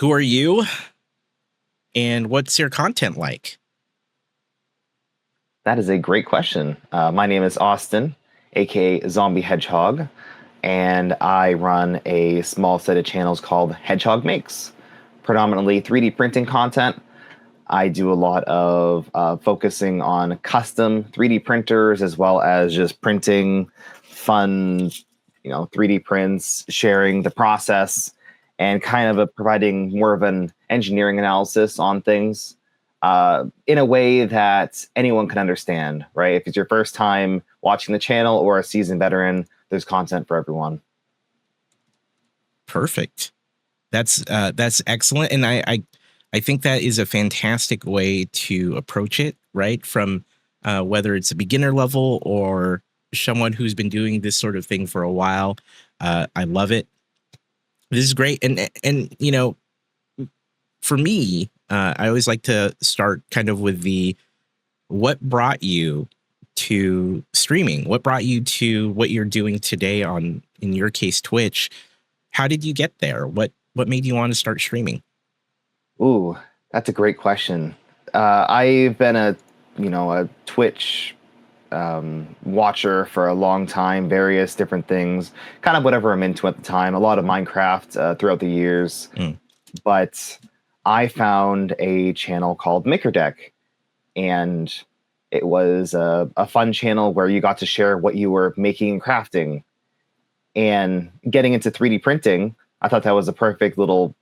Who are you and what's your content like? That is a great question. My name is Austin, aka ZombieHedgehog, and I run a small set of channels called Hedgehog Makes, predominantly 3D printing content. I do a lot of focusing on custom 3D printers as well as just printing fun, 3D prints, sharing the process, and kind of providing more of an engineering analysis on things in a way that anyone can understand, right? If it's your first time watching the channel or a seasoned veteran, there's content for everyone. Perfect. That's excellent, and I think that is a fantastic way to approach it, right? From whether it's a beginner level or someone who's been doing this sort of thing for a while. I love it. This is great, and for me, I always like to start kind of with what brought you to streaming? What brought you to what you're doing today on, in your case, Twitch? How did you get there? What made you want to start streaming? Ooh, that's a great question. I've been a Twitch watcher for a long time, various different things, kind of whatever I'm into at the time. A lot of Minecraft throughout the years, but I found a channel called MakerDeck, and it was a fun channel where you got to share what you were making and crafting. And getting into 3D printing, I thought that was a perfect little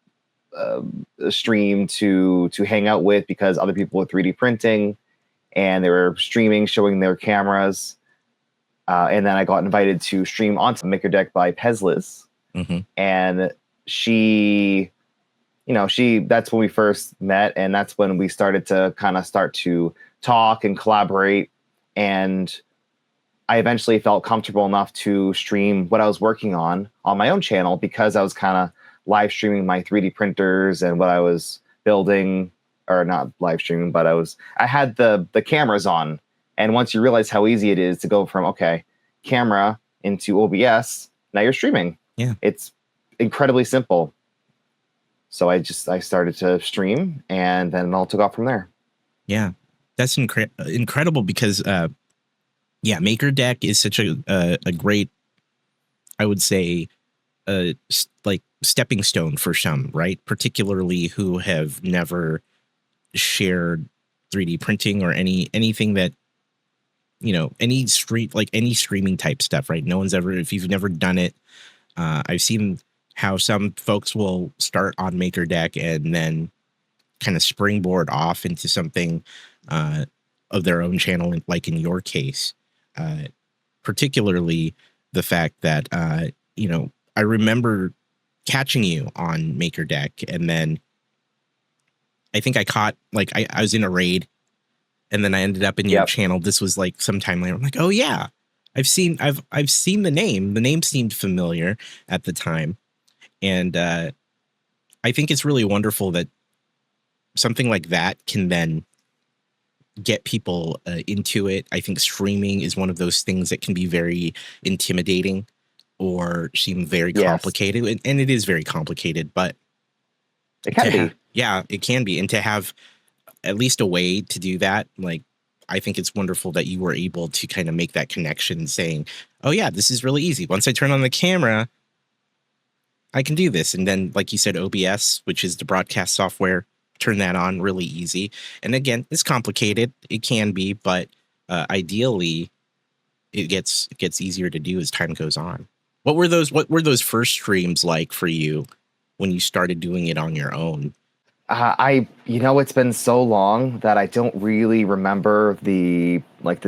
stream to hang out with because other people were 3D printing and they were streaming, showing their cameras. And then I got invited to stream onto MakerDeck by Pezlis. And she that's when we first met, and that's when we started to talk and collaborate. And I eventually felt comfortable enough to stream what I was working on my own channel because I was kind of live streaming my 3D printers and what I was building, or not live streaming, but I had the cameras on. And once you realize how easy it is to go from, camera into OBS, now you're streaming. Yeah. It's incredibly simple. So I started to stream, and then it all took off from there. Yeah, that's incredible because, MakerDeck is such a great, I would say, like stepping stone for some, right? Particularly who have never shared 3D printing or anything that, any streaming type stuff, right? No one's ever, if you've never done it, I've seen how some folks will start on MakerDeck and then kind of springboard off into something of their own channel, like in your case. Particularly the fact that, I remember catching you on MakerDeck, and then I think I caught, I was in a raid, and then I ended up in your channel. This was like sometime later. I'm like, oh yeah, I've seen the name. The name seemed familiar at the time. And I think it's really wonderful that something like that can then get people into it. I think streaming is one of those things that can be very intimidating or seem very complicated. And it is very complicated, but it can be. Yeah, it can be. And to have at least a way to do that, I think it's wonderful that you were able to kind of make that connection saying, oh yeah, this is really easy. Once I turn on the camera, I can do this. And then, like you said, OBS, which is the broadcast software, turn that on really easy. And again, it's complicated. It can be, but ideally it gets easier to do as time goes on. What were those first streams like for you when you started doing it on your own? It's been so long that I don't really remember the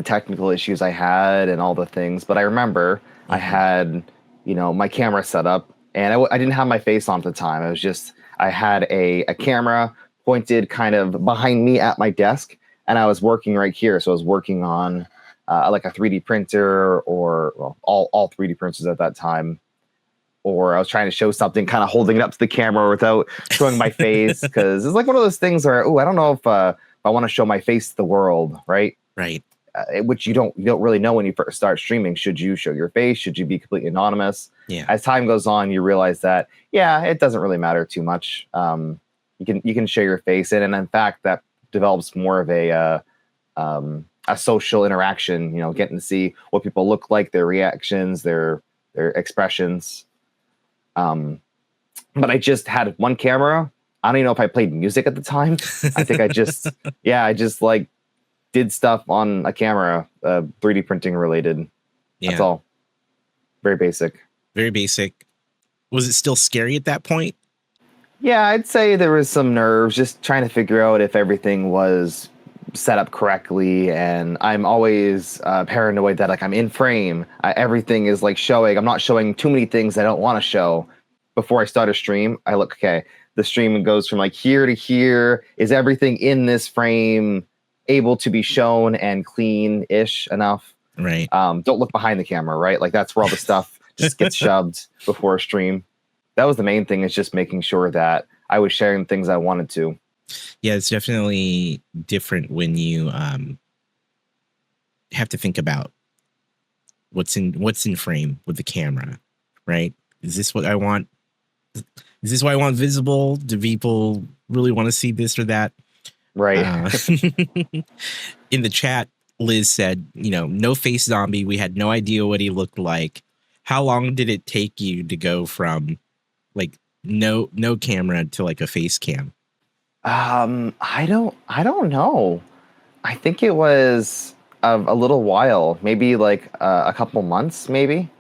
technical issues I had and all the things, but I remember I had, my camera set up, and I didn't have my face on at the time. It was just, I had a camera pointed kind of behind me at my desk, and I was working right here. So I was working on like a 3D printer, or all 3D printers at that time. Or I was trying to show something, kind of holding it up to the camera without showing my face, because it's like one of those things where, I don't know if I want to show my face to the world, right? Right. which you don't really know when you first start streaming. Should you show your face? Should you be completely anonymous? Yeah. As time goes on, you realize that it doesn't really matter too much. You can share your face in, and in fact, that develops more of a social interaction. Getting to see what people look like, their reactions, their expressions. But I just had one camera. I don't even know if I played music at the time. I think I just like did stuff on a camera, 3D printing related. Yeah. That's all. Very basic. Very basic. Was it still scary at that point? Yeah, I'd say there was some nerves, just trying to figure out if everything was set up correctly. And I'm always paranoid that like I'm in frame. Everything is like showing. I'm not showing too many things I don't want to show. Before I start a stream, I look, okay, the stream goes from like here to here. Is everything in this frame able to be shown and clean-ish enough? Right. Don't look behind the camera, right? Like that's where all the stuff just gets shoved before a stream. That was the main thing, is just making sure that I was sharing things I wanted to. Yeah, it's definitely different when you have to think about what's in frame with the camera, right? Is this what I want? Is this what I want visible? Do people really want to see this or that? Right. In the chat, Liz said, no face zombie. We had no idea what he looked like. How long did it take you to go from like no camera to like a face cam? I don't know. I think it was a little while, maybe like a couple months, maybe.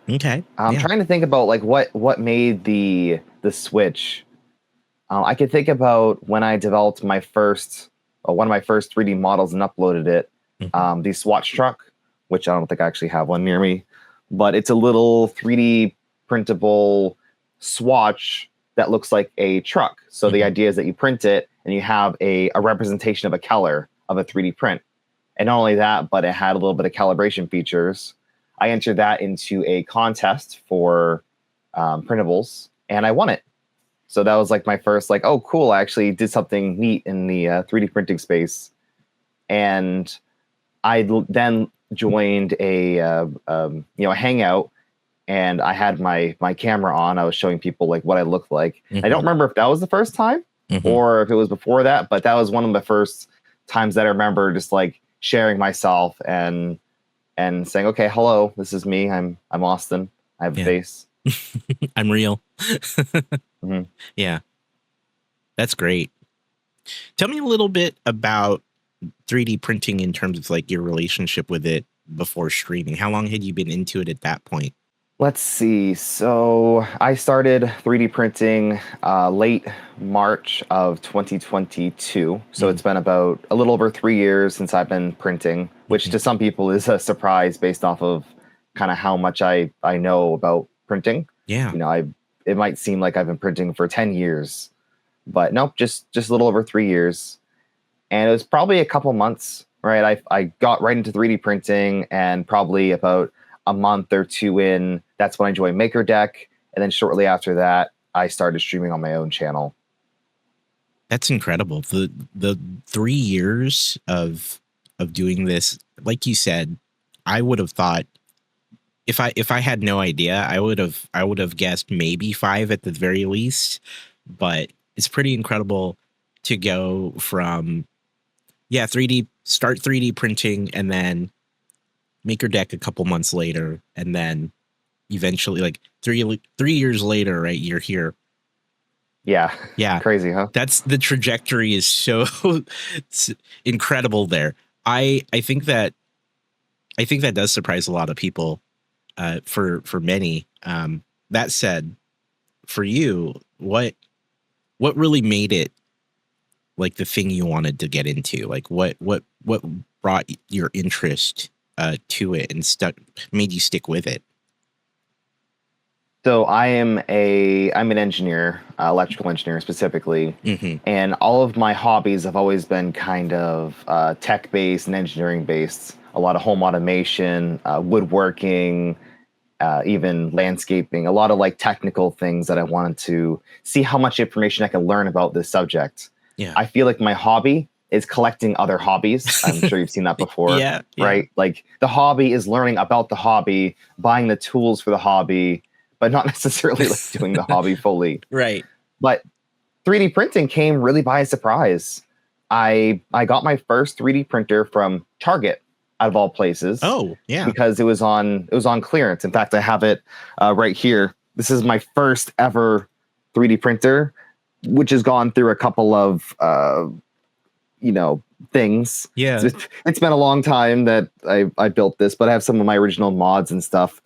Okay. I'm trying to think about like what made the switch. I could think about when I developed one of my first 3D models and uploaded it. Mm-hmm. The Swatch truck, which I don't think I actually have one near me, but it's a little 3D printable swatch that looks like a truck. So the idea is that you print it and you have a representation of a color of a 3D print. And not only that, but it had a little bit of calibration features. I entered that into a contest for printables, and I won it. So that was like my first, like, oh, cool, I actually did something neat in the 3D printing space. And I then joined a hangout, and I had my camera on. I was showing people like what I looked like. I don't remember if that was the first time or if it was before that, but that was one of the first times that I remember just like sharing myself and saying, okay, hello, this is me. I'm Austin. I have a face. I'm real. Mm-hmm. Yeah. That's great. Tell me a little bit about 3D printing in terms of like your relationship with it before streaming. How long had you been into it at that point? Let's see. So I started 3D printing late March of 2022. So it's been about a little over 3 years since I've been printing, which to some people is a surprise based off of kind of how much I know about printing. Yeah. It might seem like I've been printing for 10 years, but nope, just a little over 3 years. And it was probably a couple months, right? I got right into 3D printing, and probably about a month or two in, that's when I joined MakerDeck. And then shortly after that, I started streaming on my own channel. That's incredible. The 3 years of doing this, like you said, I would have thought, if I had no idea, I would have guessed maybe 5 at the very least. But it's pretty incredible to go from 3D printing, and then MakerDeck a couple months later, and then eventually like 3 years later, right, you're here. Yeah. Crazy, huh? That's the trajectory is so incredible there. I think that does surprise a lot of people. For many. That said, for you, what really made it like the thing you wanted to get into? Like what brought your interest to it and made you stick with it? So I'm an engineer, electrical engineer specifically, and all of my hobbies have always been kind of tech-based and engineering-based. A lot of home automation, woodworking, even landscaping, a lot of like technical things that I wanted to see how much information I can learn about this subject. Yeah. I feel like my hobby is collecting other hobbies. I'm sure you've seen that before, Yeah. right? Like the hobby is learning about the hobby, buying the tools for the hobby, but not necessarily like doing the hobby fully. Right. But 3D printing came really by surprise. I got my first 3D printer from Target, out of all places. Oh, yeah. Because it was on clearance. In fact, I have it right here. This is my first ever 3D printer, which has gone through a couple of things. Yeah. It's been a long time that I built this, but I have some of my original mods and stuff.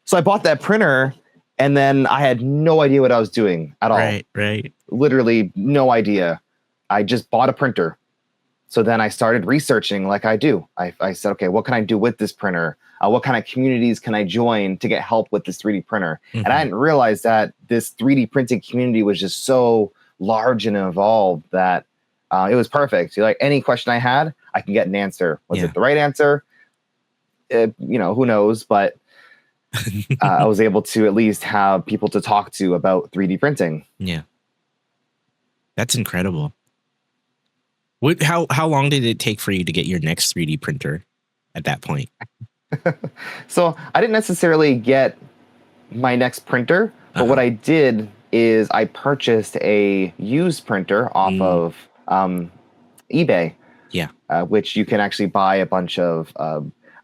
So I bought that printer, and then I had no idea what I was doing at all. Right. Literally no idea. I just bought a printer. So then I started researching like I do. I said, okay, what can I do with this printer? What kind of communities can I join to get help with this 3D printer? Mm-hmm. And I didn't realize that this 3D printing community was just so large and involved that it was perfect. Like any question I had, I can get an answer. Was it the right answer? Who knows? But I was able to at least have people to talk to about 3D printing. Yeah. That's incredible. How long did it take for you to get your next 3D printer at that point? So I didn't necessarily get my next printer, but what I did is I purchased a used printer off of eBay. Yeah. Which you can actually buy a bunch of.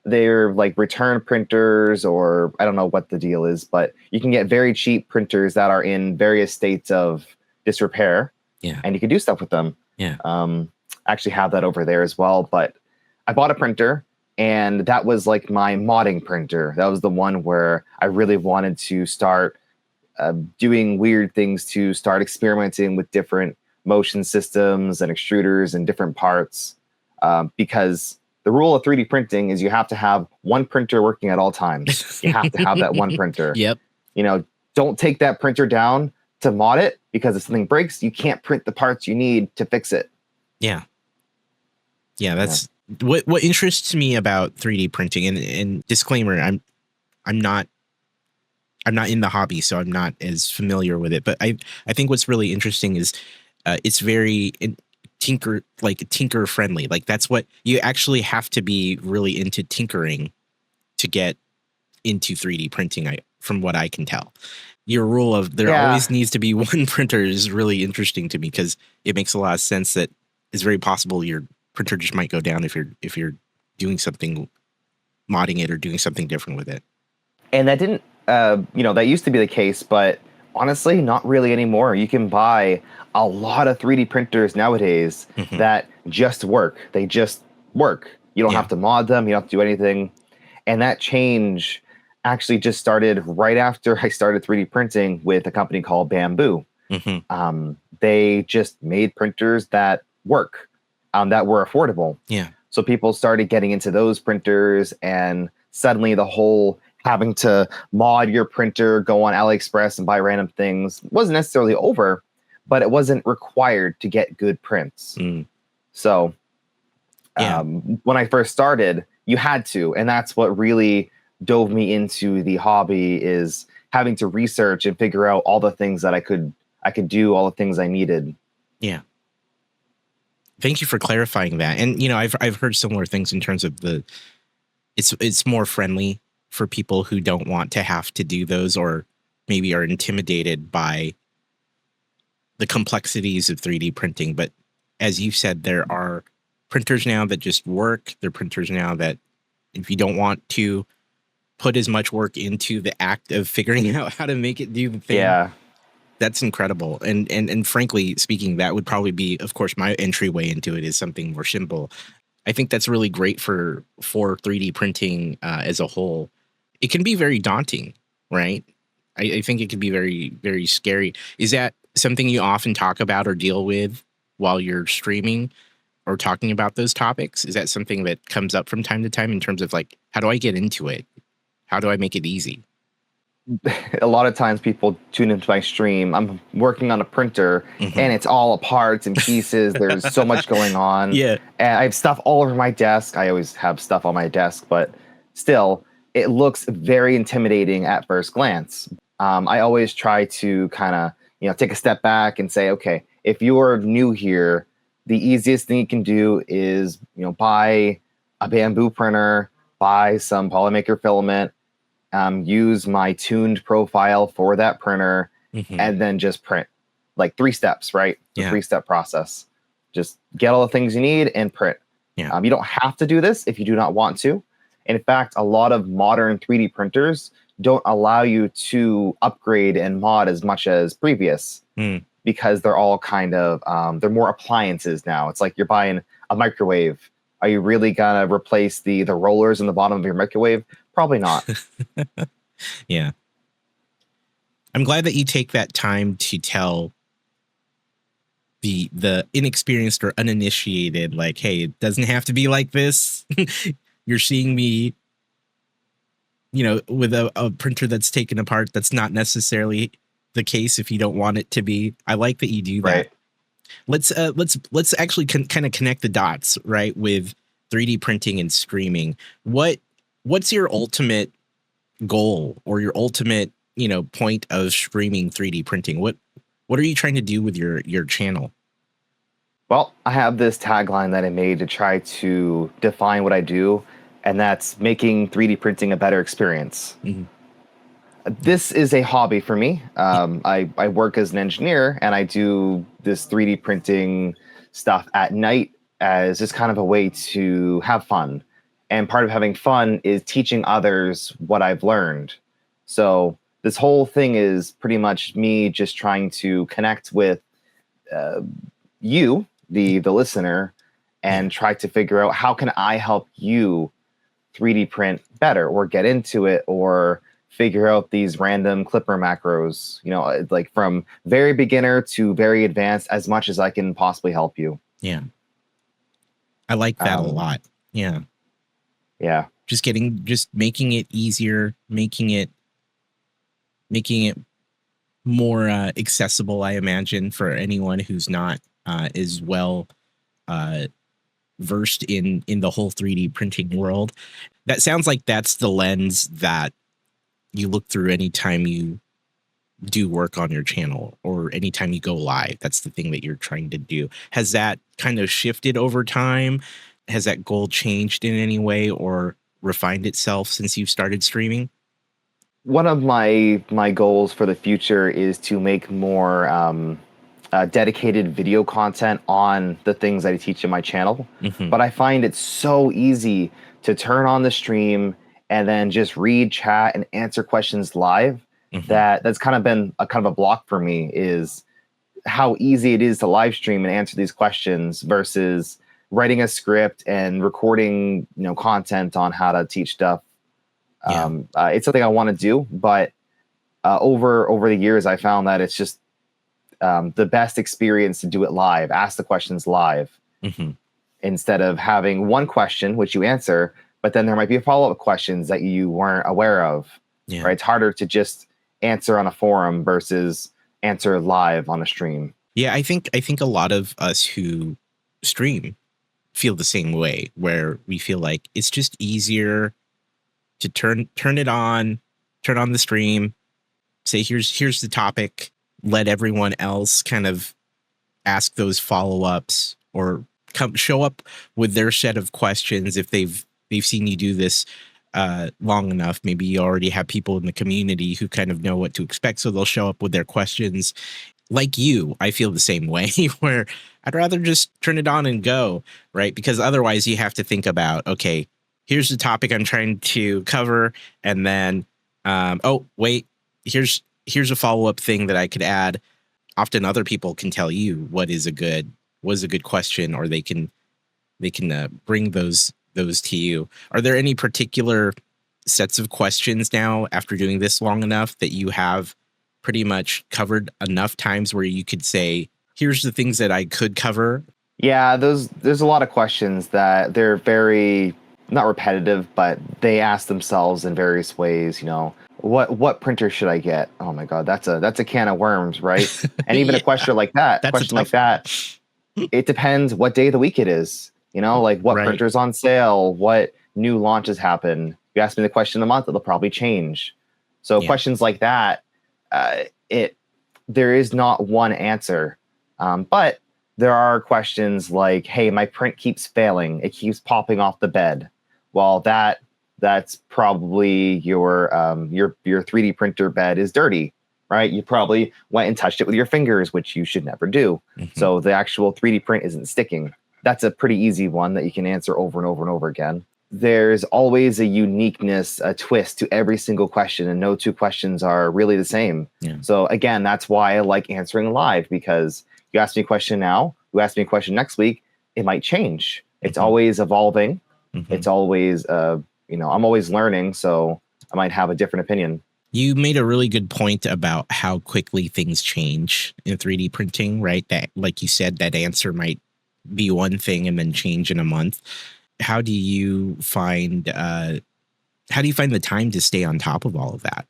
They're like return printers, or I don't know what the deal is, but you can get very cheap printers that are in various states of disrepair. Yeah. And you can do stuff with them. Yeah. I actually have that over there as well. But I bought a printer, and that was like my modding printer. That was the one where I really wanted to start doing weird things, to start experimenting with different motion systems and extruders and different parts. Because the rule of 3D printing is you have to have one printer working at all times. You have to have that one printer. Yep. Don't take that printer down to mod it, because if something breaks, you can't print the parts you need to fix it. Yeah. Yeah, that's what interests me about 3D printing. And disclaimer, I'm not in the hobby, so I'm not as familiar with it. But I think what's really interesting is it's very tinker friendly. Like that's what you actually have to be really into tinkering to get into 3D printing. From what I can tell, your rule of there always needs to be one printer is really interesting to me, because it makes a lot of sense that it's very possible your printer just might go down if you're doing something, modding it or doing something different with it. And that didn't, that used to be the case, but honestly, not really anymore. You can buy a lot of 3D printers nowadays that just work. They just work. You don't have to mod them. You don't have to do anything. And that change actually just started right after I started 3D printing with a company called Bamboo. They just made printers that work, that were affordable. Yeah. So people started getting into those printers, and suddenly the whole having to mod your printer, go on AliExpress and buy random things wasn't necessarily over, but it wasn't required to get good prints. So when I first started, you had to, and that's what really dove me into the hobby, is having to research and figure out all the things that I could do, all the things I needed. Yeah. Thank you for clarifying that. And I've heard similar things in terms of it's more friendly for people who don't want to have to do those, or maybe are intimidated by the complexities of 3D printing. But as you said, there are printers now that just work. There are printers now that if you don't want to put as much work into the act of figuring out how to make it do the thing, that's incredible. And frankly speaking, that would probably be, of course, my entryway into it is something more simple. I think that's really great for 3D printing as a whole. It can be very daunting, right? I think it can be very, very scary. Is that something you often talk about or deal with while you're streaming or talking about those topics? Is that something that comes up from time to time in terms of like, how do I get into it? How do I make it easy? A lot of times people tune into my stream. I'm working on a printer and it's all parts and pieces. There's so much going on. Yeah. And I have stuff all over my desk. I always have stuff on my desk, but still, it looks very intimidating at first glance. I always try to kind of, take a step back and say, okay, if you're new here, the easiest thing you can do is, buy a bamboo printer, buy some polymaker filament, use my tuned profile for that printer, and then just print. Like 3 steps, right? The 3-step process. Just get all the things you need and print. Yeah. You don't have to do this if you do not want to. In fact, a lot of modern 3D printers don't allow you to upgrade and mod as much as previous because they're all kind of, they're more appliances now. It's like you're buying a microwave. Are you really going to replace the rollers in the bottom of your microwave? Probably not. Yeah. I'm glad that you take that time to tell the inexperienced or uninitiated, like, hey, it doesn't have to be like this. You're seeing me, with a printer that's taken apart. That's not necessarily the case if you don't want it to be. I like that you do that. Right. Let's actually kind of connect the dots, right, with 3D printing and streaming. What's your ultimate goal or your ultimate, point of streaming 3D printing? What are you trying to do with your channel? Well, I have this tagline that I made to try to define what I do, and that's making 3D printing a better experience. This is a hobby for me. I work as an engineer, and I do this 3D printing stuff at night as just kind of a way to have fun. And part of having fun is teaching others what I've learned. So this whole thing is pretty much me just trying to connect with you, the listener, and try to figure out how can I help you 3D print better or get into it or figure out these random clipper macros, like from very beginner to very advanced, as much as I can possibly help you. Yeah. I like that a lot. Yeah. Yeah. Just making it easier, making it more accessible, I imagine, for anyone who's not as well versed in the whole 3D printing world. That sounds like that's the lens that you look through anytime you do work on your channel or anytime you go live. That's the thing that you're trying to do. Has that kind of shifted over time? Has that goal changed in any way or refined itself since you've started streaming? One of my goals for the future is to make more dedicated video content on the things that I teach in my channel. But I find it so easy to turn on the stream and then just read chat and answer questions live. That's kind of been a block for me, is how easy it is to live stream and answer these questions versus writing a script and recording, content on how to teach stuff. It's something I want to do, but over the years, I found that it's just the best experience to do it live, ask the questions live, instead of having one question, which you answer, but then there might be follow-up questions that you weren't aware of. Right? It's harder to just answer on a forum versus answer live on a stream. Yeah, I think a lot of us who stream feel the same way, where we feel like it's just easier to turn on the stream, say here's the topic, let everyone else kind of ask those follow-ups or show up with their set of questions. If they've seen you do this long enough, maybe you already have people in the community who kind of know what to expect, so they'll show up with their questions. Like you, I feel the same way, where I'd rather just turn it on and go, right? Because otherwise you have to think about, okay, here's the topic I'm trying to cover, and then oh wait, here's a follow-up thing that I could add. Often other people can tell you what is a good question, or they can bring those to you. Are there any particular sets of questions now, after doing this long enough, that you have pretty much covered enough times where you could say, here's the things that I could cover? Yeah, there's a lot of questions that they're very not repetitive, but they ask themselves in various ways, what printer should I get? Oh my God, that's a can of worms, right? And even a question like that, it depends what day of the week it is, like what printer's on sale, what new launches happen. You ask me the question in a month, it'll probably change. So questions like that, there is not one answer. But there are questions like, hey, my print keeps failing. It keeps popping off the bed. Well, that's probably your 3D printer bed is dirty, right? You probably went and touched it with your fingers, which you should never do. So the actual 3D print isn't sticking. That's a pretty easy one that you can answer over and over and over again. There's always a uniqueness, a twist to every single question, and no two questions are really the same. Yeah. So again, that's why I like answering live, because you ask me a question now, you ask me a question next week, it might change. It's always evolving. It's always, I'm always learning, so I might have a different opinion. You made a really good point about how quickly things change in 3D printing, right? That, like you said, that answer might be one thing and then change in a month. How do you find the time to stay on top of all of that?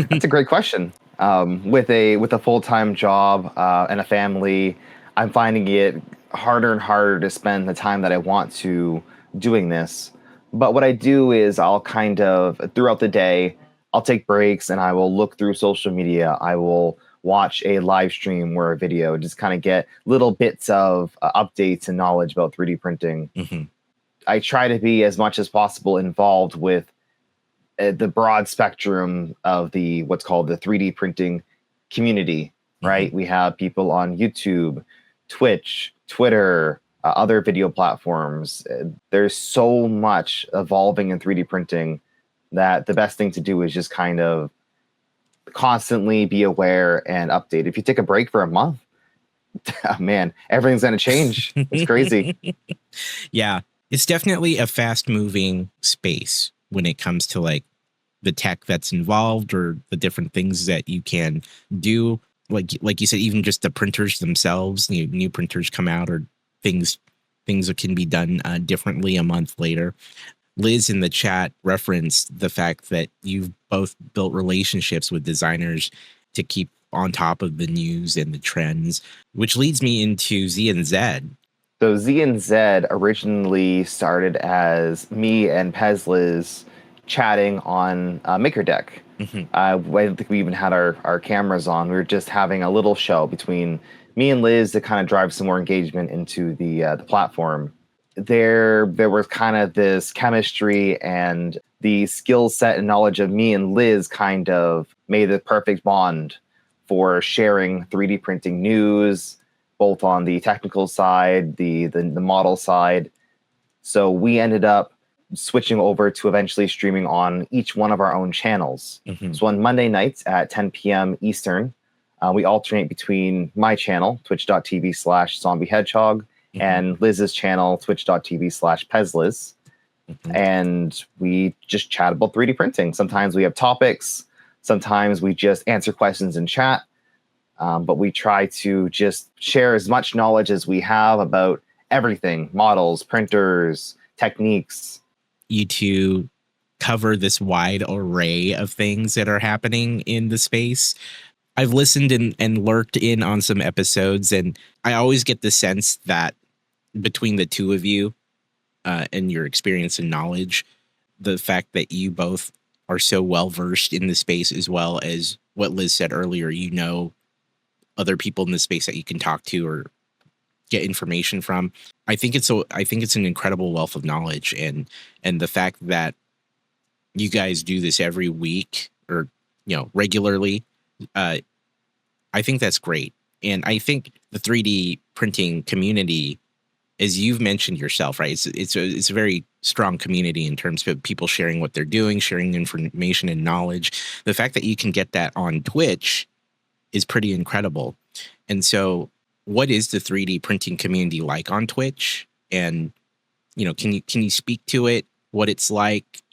That's a great question. With a full-time job and a family, I'm finding it harder and harder to spend the time that I want to doing this. But what I do is I'll kind of, throughout the day, I'll take breaks and I will look through social media. I will watch a live stream or a video, just kind of get little bits of updates and knowledge about 3D printing. I try to be as much as possible involved with the broad spectrum of the what's called the 3D printing community, right? We have people on YouTube, Twitch, Twitter, other video platforms. There's so much evolving in 3D printing that the best thing to do is just kind of constantly be aware and update. If you take a break for a month, man, everything's going to change. It's crazy. Yeah, it's definitely a fast moving space when it comes to like the tech that's involved or the different things that you can do. Like you said, even just the printers themselves, new printers come out, or things that can be done differently a month later. Liz in the chat referenced the fact that you've both built relationships with designers to keep on top of the news and the trends, which leads me into Z and Z. So Z and Z originally started as me and Pezliz chatting on MakerDeck. I don't think we even had our cameras on. We were just having a little show between me and Liz to kind of drive some more engagement into the platform. There was kind of this chemistry, and the skill set and knowledge of me and Liz kind of made the perfect bond for sharing 3D printing news, both on the technical side, the model side. So we ended up switching over to eventually streaming on each one of our own channels. So on Monday nights at 10 p.m. Eastern, we alternate between my channel, twitch.tv/ZombieHedgehog, and Liz's channel, twitch.tv/Pezliz. And we just chat about 3D printing. Sometimes we have topics. Sometimes we just answer questions in chat. But we try to just share as much knowledge as we have about everything: models, printers, techniques. You two cover this wide array of things that are happening in the space. I've listened and lurked in on some episodes, and I always get the sense that between the two of you and your experience and knowledge, the fact that you both are so well versed in the space, as well as what Liz said earlier, other people in the space that you can talk to or get information from. I think it's an incredible wealth of knowledge, and the fact that you guys do this every week or regularly, I think that's great. And I think the 3D printing community, as you've mentioned yourself, right? It's a very strong community in terms of people sharing what they're doing, sharing information and knowledge. The fact that you can get that on Twitch is pretty incredible. And so, what is the 3D printing community like on Twitch? And can you speak to it, what it's like?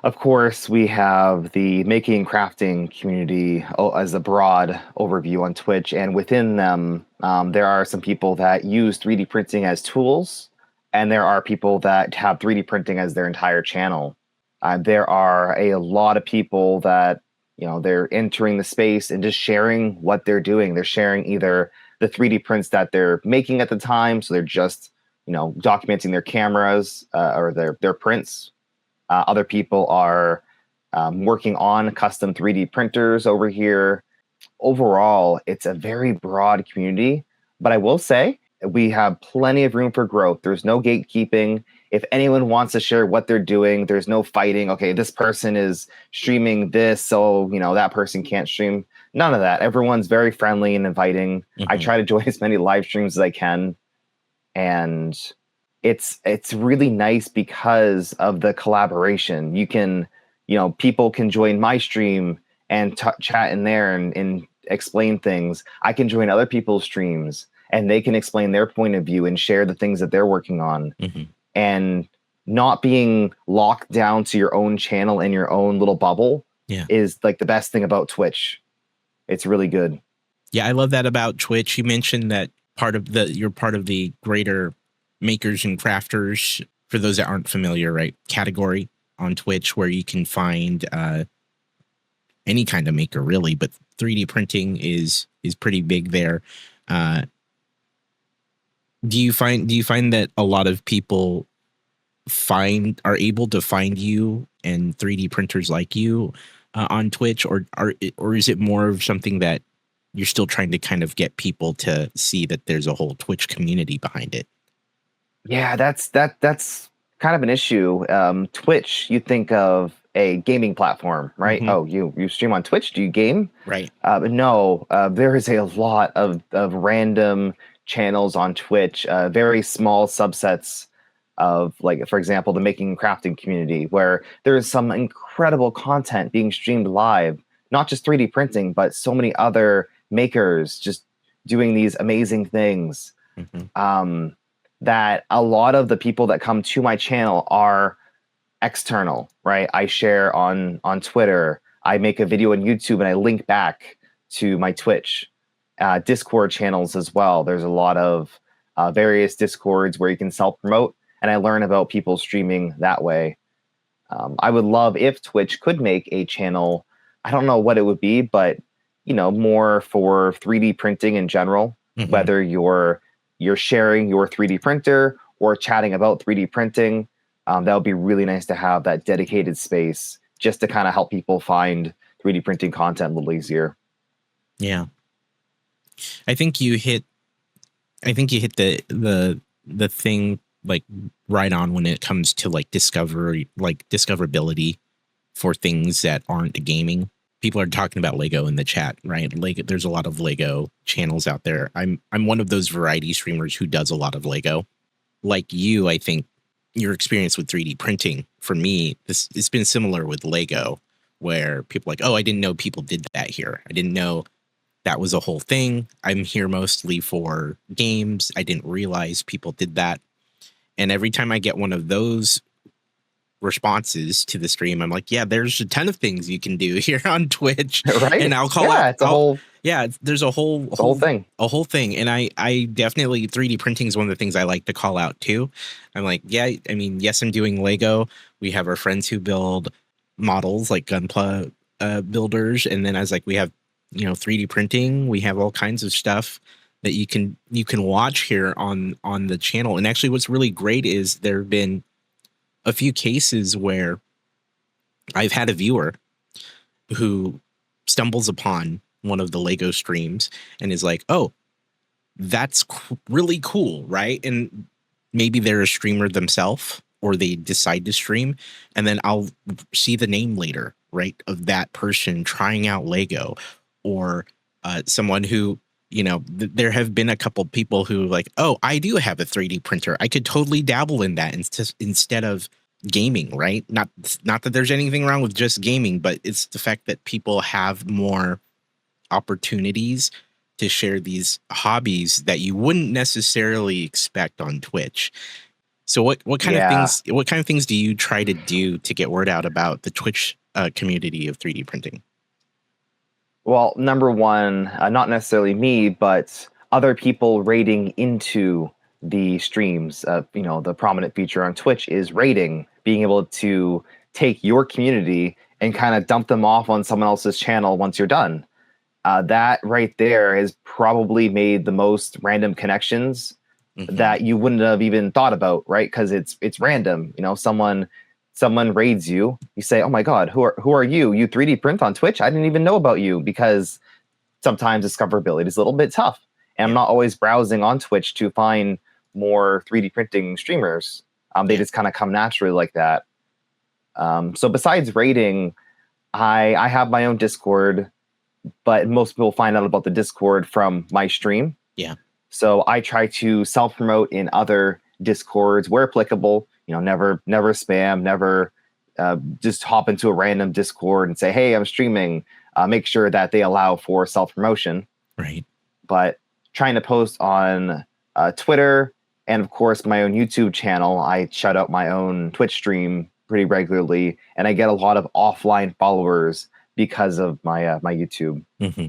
Of course, we have the making and crafting community as a broad overview on Twitch, and within them, there are some people that use 3D printing as tools, and there are people that have 3D printing as their entire channel. There are a lot of people that they're entering the space and just sharing what they're doing. They're sharing either the 3D prints that they're making at the time, so they're just documenting their cameras or their prints. Other people are working on custom 3D printers over here. Overall, it's a very broad community, But I will say we have plenty of room for growth. There's no gatekeeping. If anyone wants to share what they're doing, there's no fighting. Okay, this person is streaming this, so that person can't stream. None of that. Everyone's very friendly and inviting. I try to join as many live streams as I can, and it's really nice because of the collaboration. You can, people can join my stream and chat in there and explain things. I can join other people's streams and they can explain their point of view and share the things that they're working on. And not being locked down to your own channel and your own little bubble is like the best thing about Twitch. It's really good. Yeah, I love that about Twitch. You mentioned that you're part of the greater makers and crafters, for those that aren't familiar, right? Category on Twitch where you can find any kind of maker really, but 3D printing is pretty big there. Do you find that a lot of people are able to find you and 3D printers like you on Twitch, or is it more of something that you're still trying to kind of get people to see that there's a whole Twitch community behind it? Yeah, that's kind of an issue. Twitch, you think of a gaming platform, right? Oh, you stream on Twitch? Do you game? Right. But no, there is a lot of random channels on Twitch, very small subsets of, like, for example, the making and crafting community, where there is some incredible content being streamed live, not just 3D printing, but so many other makers just doing these amazing things. That a lot of the people that come to my channel are external, right? I share on Twitter, I make a video on YouTube and I link back to my Twitch. Discord channels as well. There's a lot of various Discords where you can self-promote, and I learn about people streaming that way. I would love if Twitch could make a channel. I don't know what it would be, but more for 3D printing in general, whether you're sharing your 3D printer or chatting about 3D printing. That would be really nice to have that dedicated space just to kind of help people find 3D printing content a little easier. Yeah. I think you hit the thing like right on when it comes to like discoverability for things that aren't gaming. People are talking about Lego in the chat, right? Like there's a lot of Lego channels out there. I'm one of those variety streamers who does a lot of Lego. Like you, I think your experience with 3D printing, for me, it's been similar with Lego, where people are like, oh, I didn't know people did that here. I didn't know that was a whole thing. I'm here mostly for games. I didn't realize people did that. And every time I get one of those responses to the stream, I'm like, yeah, there's a ton of things you can do here on Twitch. Right. And I'll call out. There's a whole thing. A whole thing. And I definitely, 3D printing is one of the things I like to call out too. I'm like, yeah, I mean, yes, I'm doing Lego. We have our friends who build models like Gunpla builders. And then I was like, we have 3D printing. We have all kinds of stuff that you can watch here on the channel. And actually what's really great is there have been a few cases where I've had a viewer who stumbles upon one of the Lego streams and is like, oh, that's really cool, right? And maybe they're a streamer themselves, or they decide to stream, and then I'll see the name later, right, of that person trying out Lego. Or someone who, there have been a couple people who like, oh, I do have a 3D printer. I could totally dabble in that instead of gaming, right? Not that there's anything wrong with just gaming, but it's the fact that people have more opportunities to share these hobbies that you wouldn't necessarily expect on Twitch. So what kind of things do you try to do to get word out about the Twitch community of 3D printing? Well, number one, not necessarily me, but other people raiding into the streams. The prominent feature on Twitch is raiding, being able to take your community and kind of dump them off on someone else's channel once you're done. That right there has probably made the most random connections that you wouldn't have even thought about, right? Because it's random. Someone raids you, you say, oh my God, who are you? You 3D print on Twitch? I didn't even know about you, because sometimes discoverability is a little bit tough. And I'm not always browsing on Twitch to find more 3D printing streamers. They just kind of come naturally like that. So besides raiding, I have my own Discord, but most people find out about the Discord from my stream. Yeah. So I try to self-promote in other Discords where applicable. Never spam, never just hop into a random Discord and say, hey, I'm streaming. Make sure that they allow for self-promotion. Right. But trying to post on Twitter and, of course, my own YouTube channel. I shout out my own Twitch stream pretty regularly, and I get a lot of offline followers because of my my YouTube. Mm-hmm.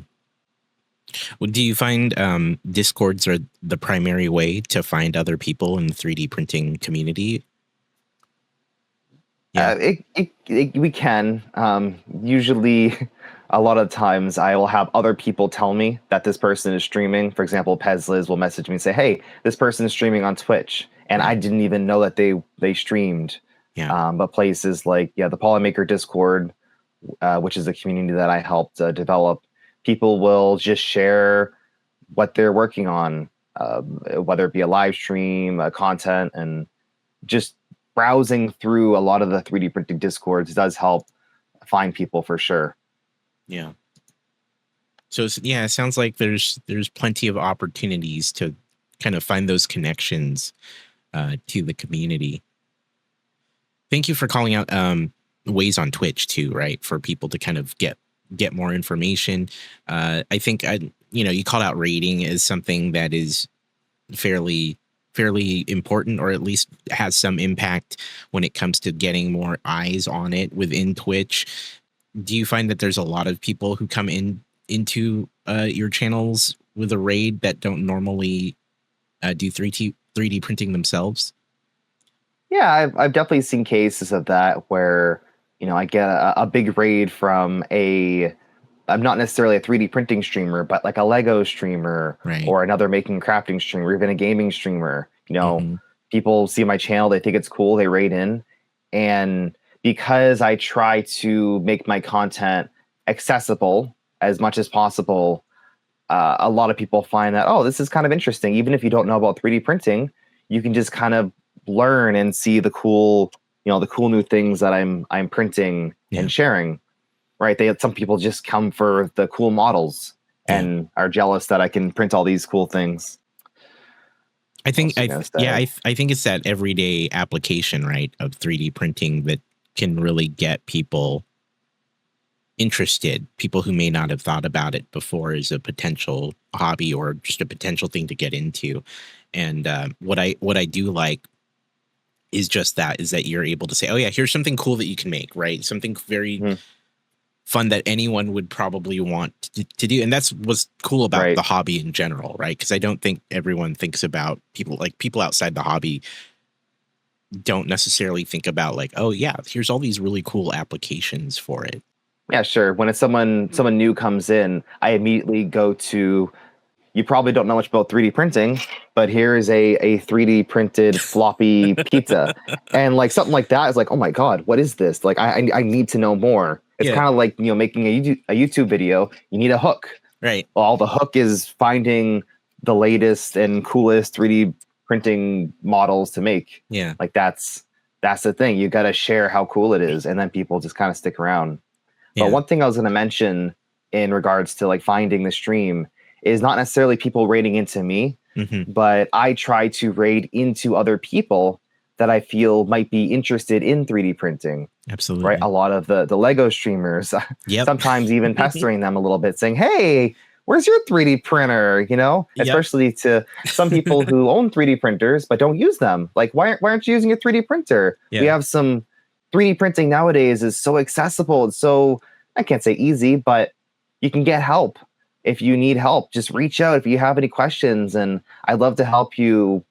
Well, do you find Discords are the primary way to find other people in the 3D printing community? Yeah. We can. Usually, a lot of times I will have other people tell me that this person is streaming. For example, Pezliz will message me and say, hey, this person is streaming on Twitch. And I didn't even know that they streamed. Yeah. But places like, the Polymaker Discord, which is a community that I helped develop, people will just share what they're working on, whether it be a live stream, content, and just browsing through a lot of the 3D printing Discords does help find people for sure. Yeah. So it sounds like there's plenty of opportunities to kind of find those connections to the community. Thank you for calling out ways on Twitch too, right? For people to kind of get more information. I think you called out rating as something that is fairly important, or at least has some impact when it comes to getting more eyes on it within Twitch. Do you find that there's a lot of people who come into your channels with a raid that don't normally do 3D printing themselves? Yeah, I've definitely seen cases of that where, I get a big raid from I'm not necessarily a 3D printing streamer, but like a Lego streamer, right, or another making crafting streamer, even a gaming streamer. People see my channel, they think it's cool, they raid in. And because I try to make my content accessible as much as possible, a lot of people find that, oh, this is kind of interesting. Even if you don't know about 3D printing, you can just kind of learn and see the cool new things that I'm printing and sharing. Right? Some people just come for the cool models and are jealous that I can print all these cool things. I think I think it's that everyday application, right, of 3D printing that can really get people interested, people who may not have thought about it before as a potential hobby or just a potential thing to get into. And what I do like is just that, is that you're able to say, oh yeah, here's something cool that you can make, right? Something very fun that anyone would probably want to do. And that's what's cool about the hobby in general, right? Because I don't think everyone thinks about people outside the hobby don't necessarily think about like, oh yeah, here's all these really cool applications for it. Yeah, sure. When it's someone new comes in, I immediately go to, you probably don't know much about 3D printing, but here is a 3D printed floppy pizza. And like something like that is like, oh my God, what is this? Like, I need to know more. It's kind of like, making a YouTube video, you need a hook. Right. Well, the hook is finding the latest and coolest 3D printing models to make. Yeah. Like that's the thing. You got to share how cool it is. And then people just kind of stick around. Yeah. But one thing I was going to mention in regards to like finding the stream is not necessarily people raiding into me, but I try to raid into other people that I feel might be interested in 3D printing. Absolutely. Right. A lot of the Lego streamers, sometimes even pestering them a little bit, saying, hey, where's your 3D printer? Especially to some people who own 3D printers, but don't use them. Like, why aren't you using a 3D printer? Yeah. We have some 3D printing nowadays is so accessible. It's so, I can't say easy, but you can get help. If you need help, just reach out if you have any questions, and I'd love to help you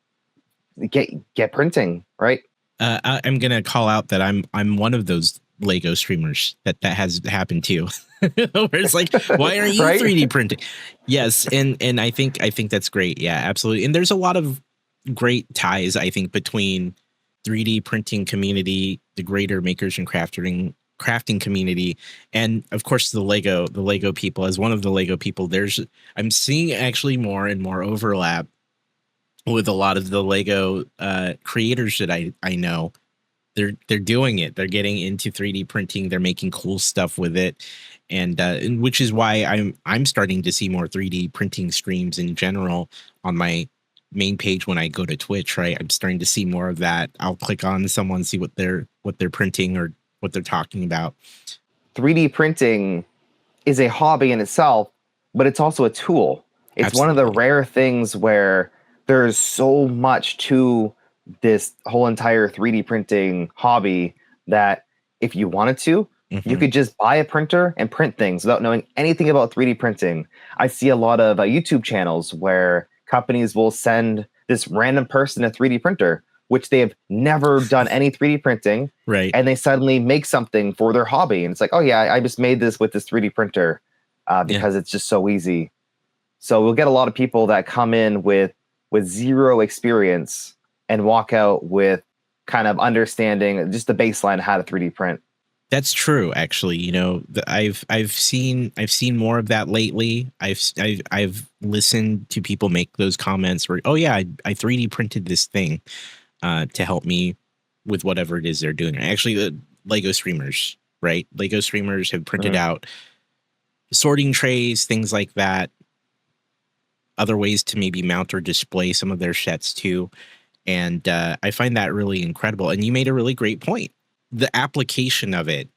get printing, right? I'm gonna call out that I'm one of those Lego streamers that has happened to. Where it's like, why aren't you 3D printing? Yes, and I think that's great. Yeah, absolutely. And there's a lot of great ties, I think, between 3D printing community, the greater makers and crafters crafting community, and of course the Lego people. As one of the Lego people, I'm seeing actually more and more overlap with a lot of the Lego creators that I know. They're doing it. They're getting into 3D printing. They're making cool stuff with it, and which is why I'm starting to see more 3D printing streams in general on my main page when I go to Twitch. Right, I'm starting to see more of that. I'll click on someone, see what they're printing or what they're talking about. 3D printing is a hobby in itself, but it's also a tool. It's Absolutely. one of the rare things where there's so much to this whole entire 3D printing hobby that if you wanted to, you could just buy a printer and print things without knowing anything about 3D printing. I see a lot of YouTube channels where companies will send this random person a 3D printer, which they have never done any 3D printing. Right. And they suddenly make something for their hobby. And it's like, oh yeah, I just made this with this 3D printer because it's just so easy. So we'll get a lot of people that come in with zero experience and walk out with kind of understanding just the baseline of how to 3D print. That's true, actually. You know, I've seen more of that lately. I've listened to people make those comments where, oh yeah, I 3D printed this thing to help me with whatever it is they're doing. Actually, the Lego streamers, right? Lego streamers have printed out sorting trays, things like that. Other ways to maybe mount or display some of their sets too. And I find that really incredible. And you made a really great point. The application of it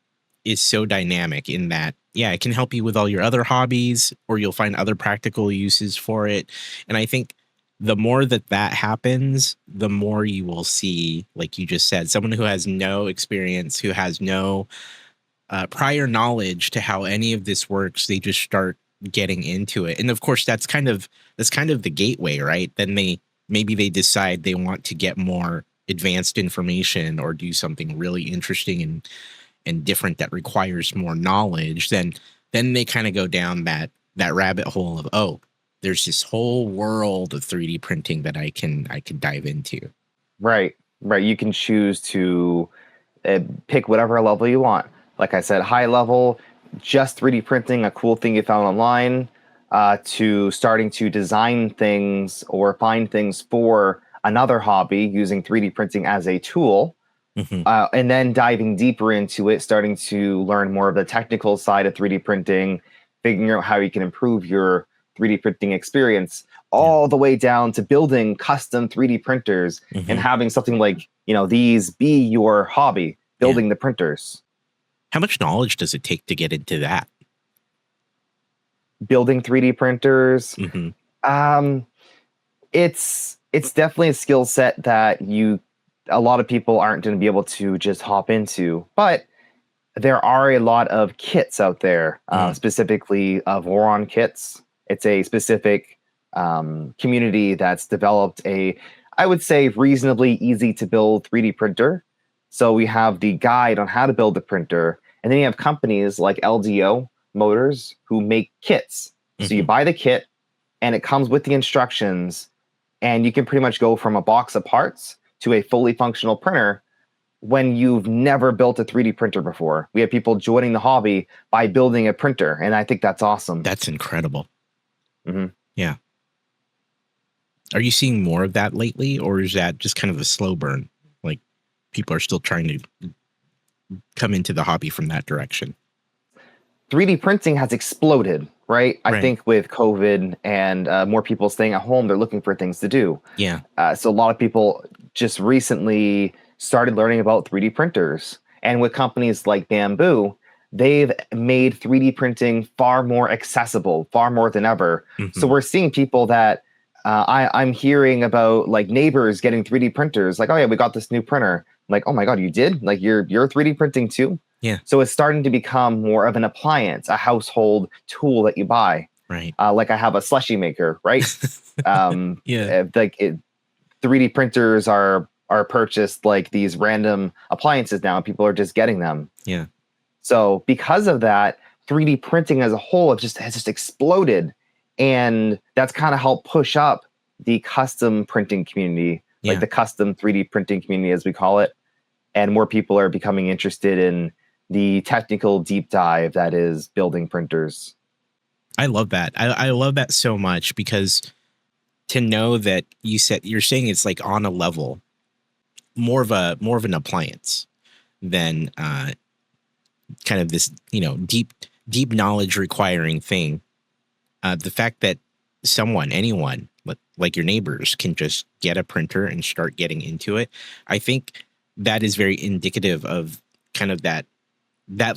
is so dynamic in that, yeah, it can help you with all your other hobbies, or you'll find other practical uses for it. And I think the more that happens, the more you will see, like you just said, someone who has no experience, who has no prior knowledge to how any of this works, they just start getting into it. And of course, that's kind of the gateway, right? Then maybe they decide they want to get more advanced information or do something really interesting and different that requires more knowledge. Then they kind of go down that rabbit hole of, oh, there's this whole world of 3D printing that I can dive into. Right. You can choose to pick whatever level you want. Like I said, high level, just 3D printing, a cool thing you found online, to starting to design things or find things for another hobby using 3D printing as a tool, and then diving deeper into it, starting to learn more of the technical side of 3D printing, figuring out how you can improve your 3D printing experience, all the way down to building custom 3D printers and having something like, these be your hobby, building the printers. How much knowledge does it take to get into that? Building 3D printers. It's definitely a skill set that a lot of people aren't going to be able to just hop into, but there are a lot of kits out there, specifically Voron kits. It's a specific community that's developed I would say, reasonably easy to build 3D printer. So we have the guide on how to build the printer, and then you have companies like LDO Motors who make kits. So you buy the kit, and it comes with the instructions, and you can pretty much go from a box of parts to a fully functional printer when you've never built a 3D printer before. We have people joining the hobby by building a printer, and I think that's awesome. That's incredible. Yeah. Are you seeing more of that lately, or is that just kind of a slow burn? Like, people are still trying to come into the hobby from that direction? 3D printing has exploded, right? I think with COVID and more people staying at home, they're looking for things to do. Yeah. So a lot of people just recently started learning about 3D printers. And with companies like Bamboo, they've made 3D printing far more accessible, far more than ever. So we're seeing people that I'm hearing about, like, neighbors getting 3D printers. Like, oh yeah, we got this new printer. I'm like, oh my God, you did? Like, you're 3D printing too? Yeah. So it's starting to become more of an appliance, a household tool that you buy. Right. Like I have a slushy maker, right? Yeah. 3D printers are purchased like these random appliances now. People are just getting them. Yeah. So because of that, 3D printing as a whole has just exploded. And that's kind of helped push up the custom printing community, like the custom 3D printing community, as we call it. And more people are becoming interested in the technical deep dive that is building printers. I love that. I love that so much, because to know that you're saying it's like on a level more of an appliance than kind of this, deep knowledge requiring thing. The fact that anyone like your neighbors can just get a printer and start getting into it, I think that is very indicative of kind of that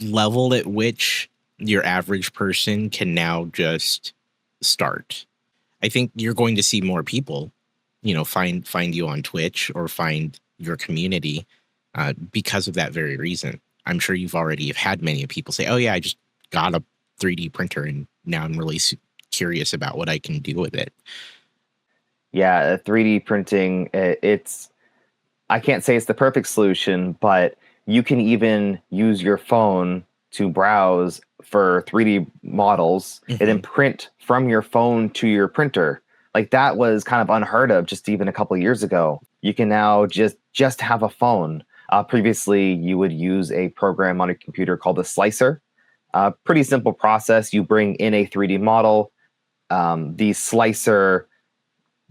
level at which your average person can now just start. I think you're going to see more people, find you on Twitch or find your community because of that very reason. I'm sure you've already had many people say, "Oh yeah, I just got a 3D printer and now I'm really curious about what I can do with it." Yeah, 3D printing, I can't say it's the perfect solution, but you can even use your phone to browse for 3D models and then print from your phone to your printer. Like, that was kind of unheard of just even a couple of years ago. You can now just have a phone. Previously, you would use a program on a computer called a slicer. Pretty simple process. You bring in a 3D model. The slicer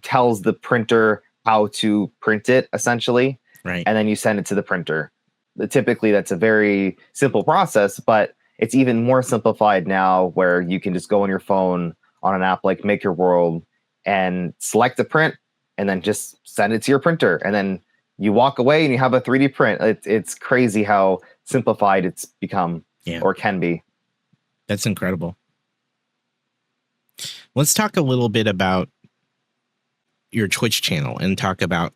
tells the printer how to print it, essentially, right? And then you send it to the printer. Typically, that's a very simple process, but it's even more simplified now, where you can just go on your phone on an app like Make Your World and select the print, and then just send it to your printer, and then you walk away and you have a 3D print. It's crazy how simplified it's become, or can be. That's incredible. Let's talk a little bit about your Twitch channel and talk about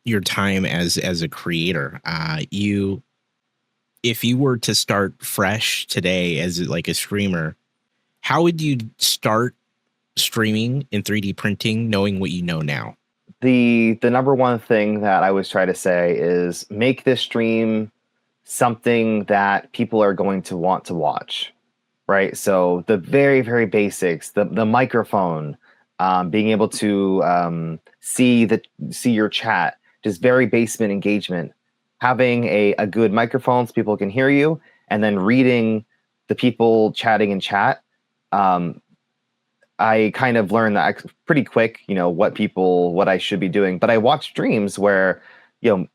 your time as a creator. If you were to start fresh today as like a streamer, how would you start streaming in 3D printing, knowing what you know now? The number one thing that I always try to say is make this stream something that people are going to want to watch, right? So the very, very basics, the microphone, being able to see your chat, just very basement engagement, having a good microphone so people can hear you, and then reading the people chatting in chat. I kind of learned that pretty quick, what I should be doing. But I watch streams where,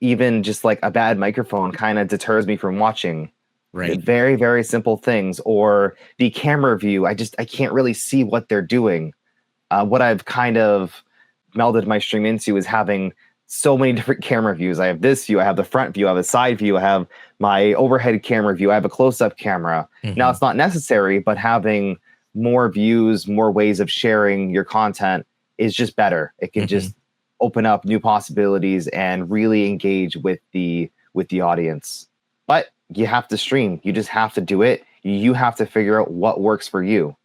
even just like a bad microphone kind of deters me from watching. Right. Very, very simple things. Or the camera view, I can't really see what they're doing. What I've kind of melded my stream into is having so many different camera views. I have this view, I have the front view, I have a side view, I have my overhead camera view, I have a close-up camera. Now, it's not necessary, but having more views, more ways of sharing your content is just better. It can just open up new possibilities and really engage with the audience. But you have to stream. You just have to do it. You have to figure out what works for you.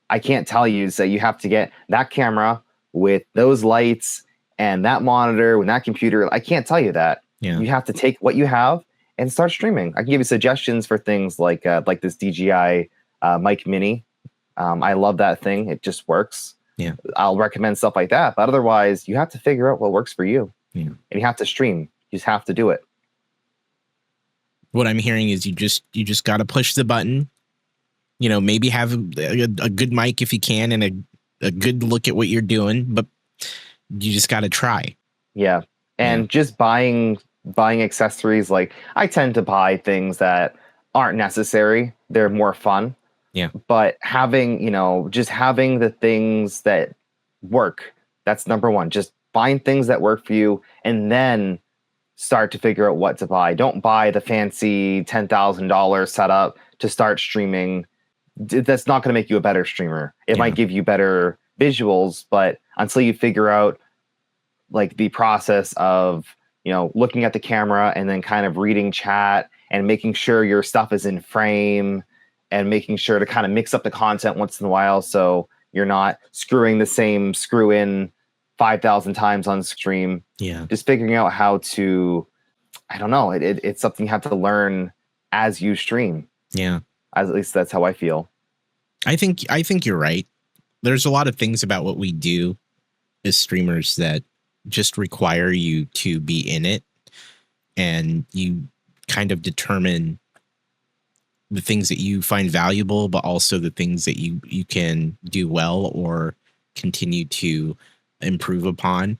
I can't tell you that you have to get that camera with those lights and that monitor with that computer. I can't tell you that. Yeah. You have to take what you have and start streaming. I can give you suggestions for things like this DJI Mic Mini. I love that thing. It just works. Yeah. I'll recommend stuff like that. But otherwise, you have to figure out what works for you. Yeah. And you have to stream. You just have to do it. What I'm hearing is you just got to push the button. Maybe have a good mic if you can, and a good look at what you're doing, but you just got to try. Yeah. And just buying accessories, like I tend to buy things that aren't necessary. They're more fun. Yeah. But having the things that work, that's number one. Just find things that work for you and then start to figure out what to buy. Don't buy the fancy $10,000 setup to start streaming. That's not going to make you a better streamer. It might give you better visuals, but until you figure out like the process of, looking at the camera and then kind of reading chat and making sure your stuff is in frame and making sure to kind of mix up the content once in a while so you're not screwing the same screw in 5,000 times on stream. Yeah. Just figuring out how to, I don't know, it's something you have to learn as you stream. Yeah. At least that's how I feel. I think you're right. There's a lot of things about what we do as streamers that just require you to be in it, and you kind of determine the things that you find valuable, but also the things that you can do well or continue to improve upon.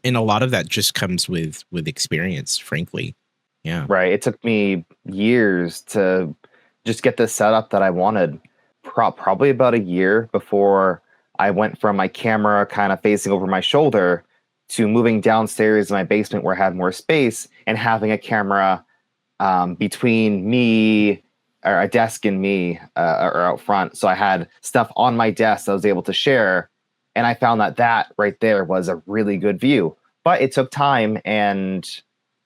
And a lot of that just comes with experience, frankly. Yeah. Right. It took me years to just get the setup that I wanted. Probably about a year before I went from my camera kind of facing over my shoulder to moving downstairs in my basement where I had more space and having a camera between me or a desk and me or out front. So I had stuff on my desk that I was able to share. And I found that right there was a really good view. But it took time and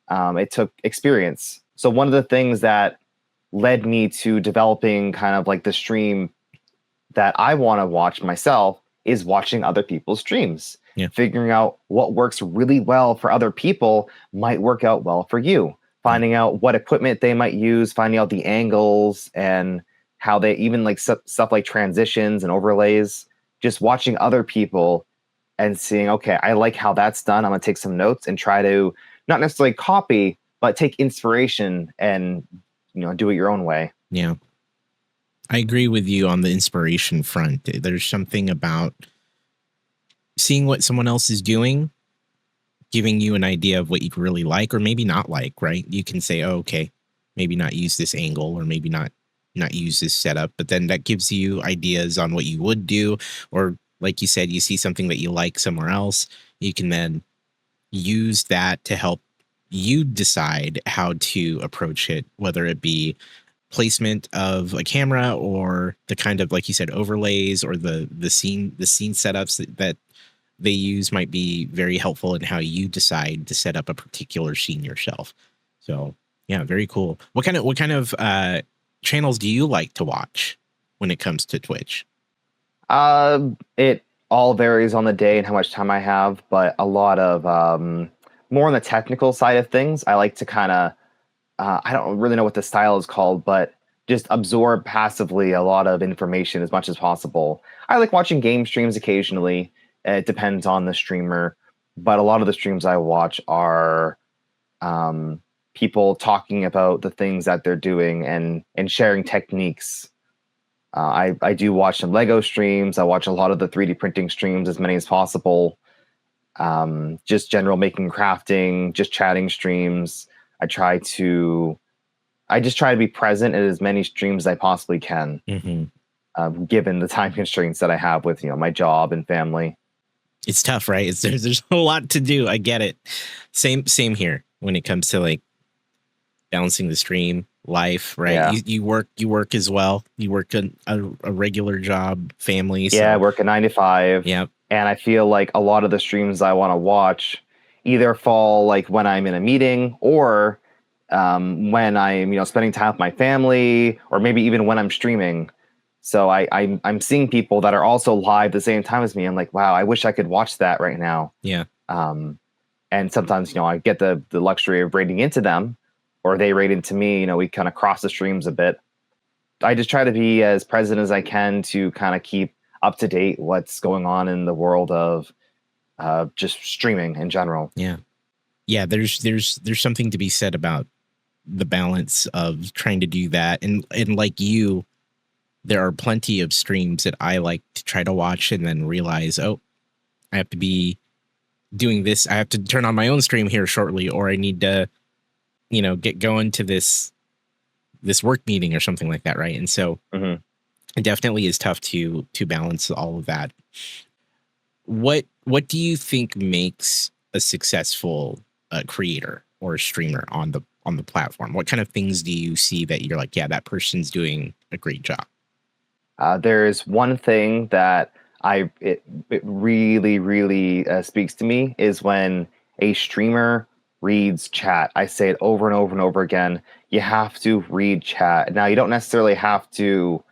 it took experience. So one of the things that led me to developing kind of like the stream that I want to watch myself is watching other people's streams. Yeah. Figuring out what works really well for other people might work out well for you. Finding out what equipment they might use, finding out the angles and how they even like stuff like transitions and overlays. Just watching other people and seeing, okay, I like how that's done. I'm going to take some notes and try to not necessarily copy, but take inspiration and, do it your own way. Yeah. I agree with you on the inspiration front. There's something about seeing what someone else is doing, giving you an idea of what you really like or maybe not like, right? You can say, oh, okay, maybe not use this angle or maybe not use this setup, but then that gives you ideas on what you would do. Or like you said, you see something that you like somewhere else, you can then use that to help you decide how to approach it, whether it be placement of a camera or the kind of, like you said, overlays or the scene setups that they use might be very helpful in how you decide to set up a particular scene yourself. So yeah, very cool. What kind of channels do you like to watch when it comes to Twitch? It all varies on the day and how much time I have, but a lot of more on the technical side of things. I like to kind of I don't really know what the style is called, but just absorb passively a lot of information as much as possible. I like watching game streams occasionally. It depends on the streamer, but a lot of the streams I watch are people talking about the things that they're doing and sharing techniques. I do watch some Lego streams. I watch a lot of the 3D printing streams, as many as possible. Just general making, crafting, just chatting streams. I just try to be present in as many streams as I possibly can, given the time constraints that I have with my job and family. It's tough, right? There's a lot to do. I get it. Same here when it comes to like balancing the stream life, right? Yeah. You work as well. You work a regular job, family. So. Yeah, I work a 9 to 5. Yeah. And I feel like a lot of the streams I want to watch either fall like when I'm in a meeting or when I'm spending time with my family, or maybe even when I'm streaming. So I'm seeing people that are also live at the same time as me. I'm like, wow, I wish I could watch that right now. Yeah. And sometimes I get the luxury of rating into them, or they rate into me. We kind of cross the streams a bit. I just try to be as present as I can to kind of keep up to date what's going on in the world of just streaming in general. Yeah. Yeah, there's something to be said about the balance of trying to do that. And like you, there are plenty of streams that I like to try to watch and then realize, oh, I have to be doing this. I have to turn on my own stream here shortly, or I need to, get going to this work meeting or something like that. Right. And so it definitely is tough to balance all of that. What do you think makes a successful creator or a streamer on the platform? What kind of things do you see that you're like, yeah, that person's doing a great job? There's one thing that it really, really speaks to me is when a streamer reads chat. I say it over and over and over again. You have to read chat. Now, you don't necessarily have to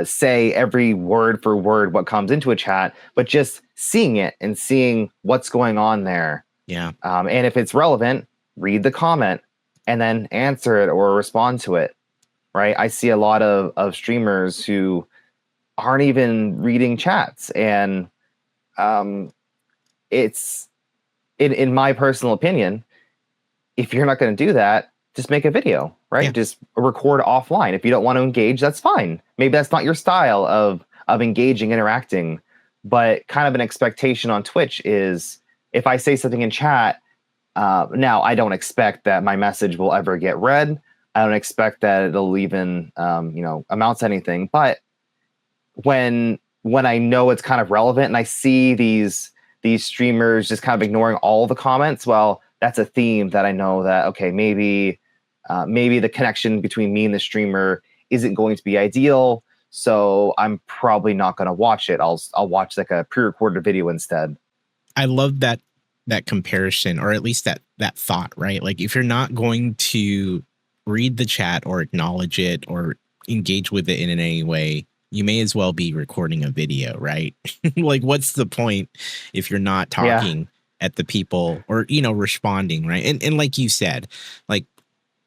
say every word for word what comes into a chat, but just seeing it and seeing what's going on there. Yeah. And if it's relevant, read the comment and then answer it or respond to it. Right. I see a lot of streamers who aren't even reading chats. And it's in my personal opinion, if you're not going to do that, just make a video, right? Yeah. Just record offline. If you don't want to engage, that's fine. Maybe that's not your style of engaging, interacting. But kind of an expectation on Twitch is if I say something in chat, now I don't expect that my message will ever get read. I don't expect that it'll even amount to anything. But when I know it's kind of relevant and I see these streamers just kind of ignoring all the comments, well, that's a theme that I know that, okay, maybe the connection between me and the streamer isn't going to be ideal. So I'm probably not going to watch it. I'll watch like a pre-recorded video instead. I love that comparison, or at least that thought, right? Like if you're not going to read the chat or acknowledge it or engage with it in any way, you may as well be recording a video, right? Like what's the point if you're not talking at the people or, responding, right? And like you said, like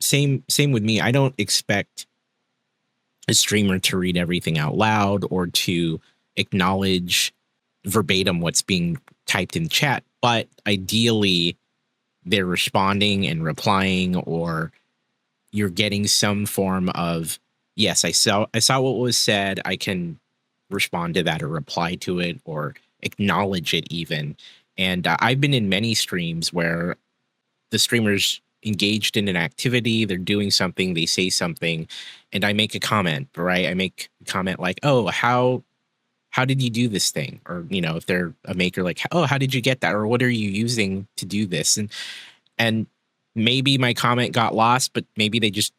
same with me. I don't expect a streamer to read everything out loud or to acknowledge verbatim what's being typed in chat, but ideally they're responding and replying, or you're getting some form of, yes, I saw what was said. I can respond to that or reply to it or acknowledge it even. And I've been in many streams where the streamers engaged in an activity, they're doing something, they say something, and I make a comment, right? I make a comment like, oh, how did you do this thing? Or, if they're a maker, like, oh, how did you get that? Or what are you using to do this? And maybe my comment got lost, but maybe they just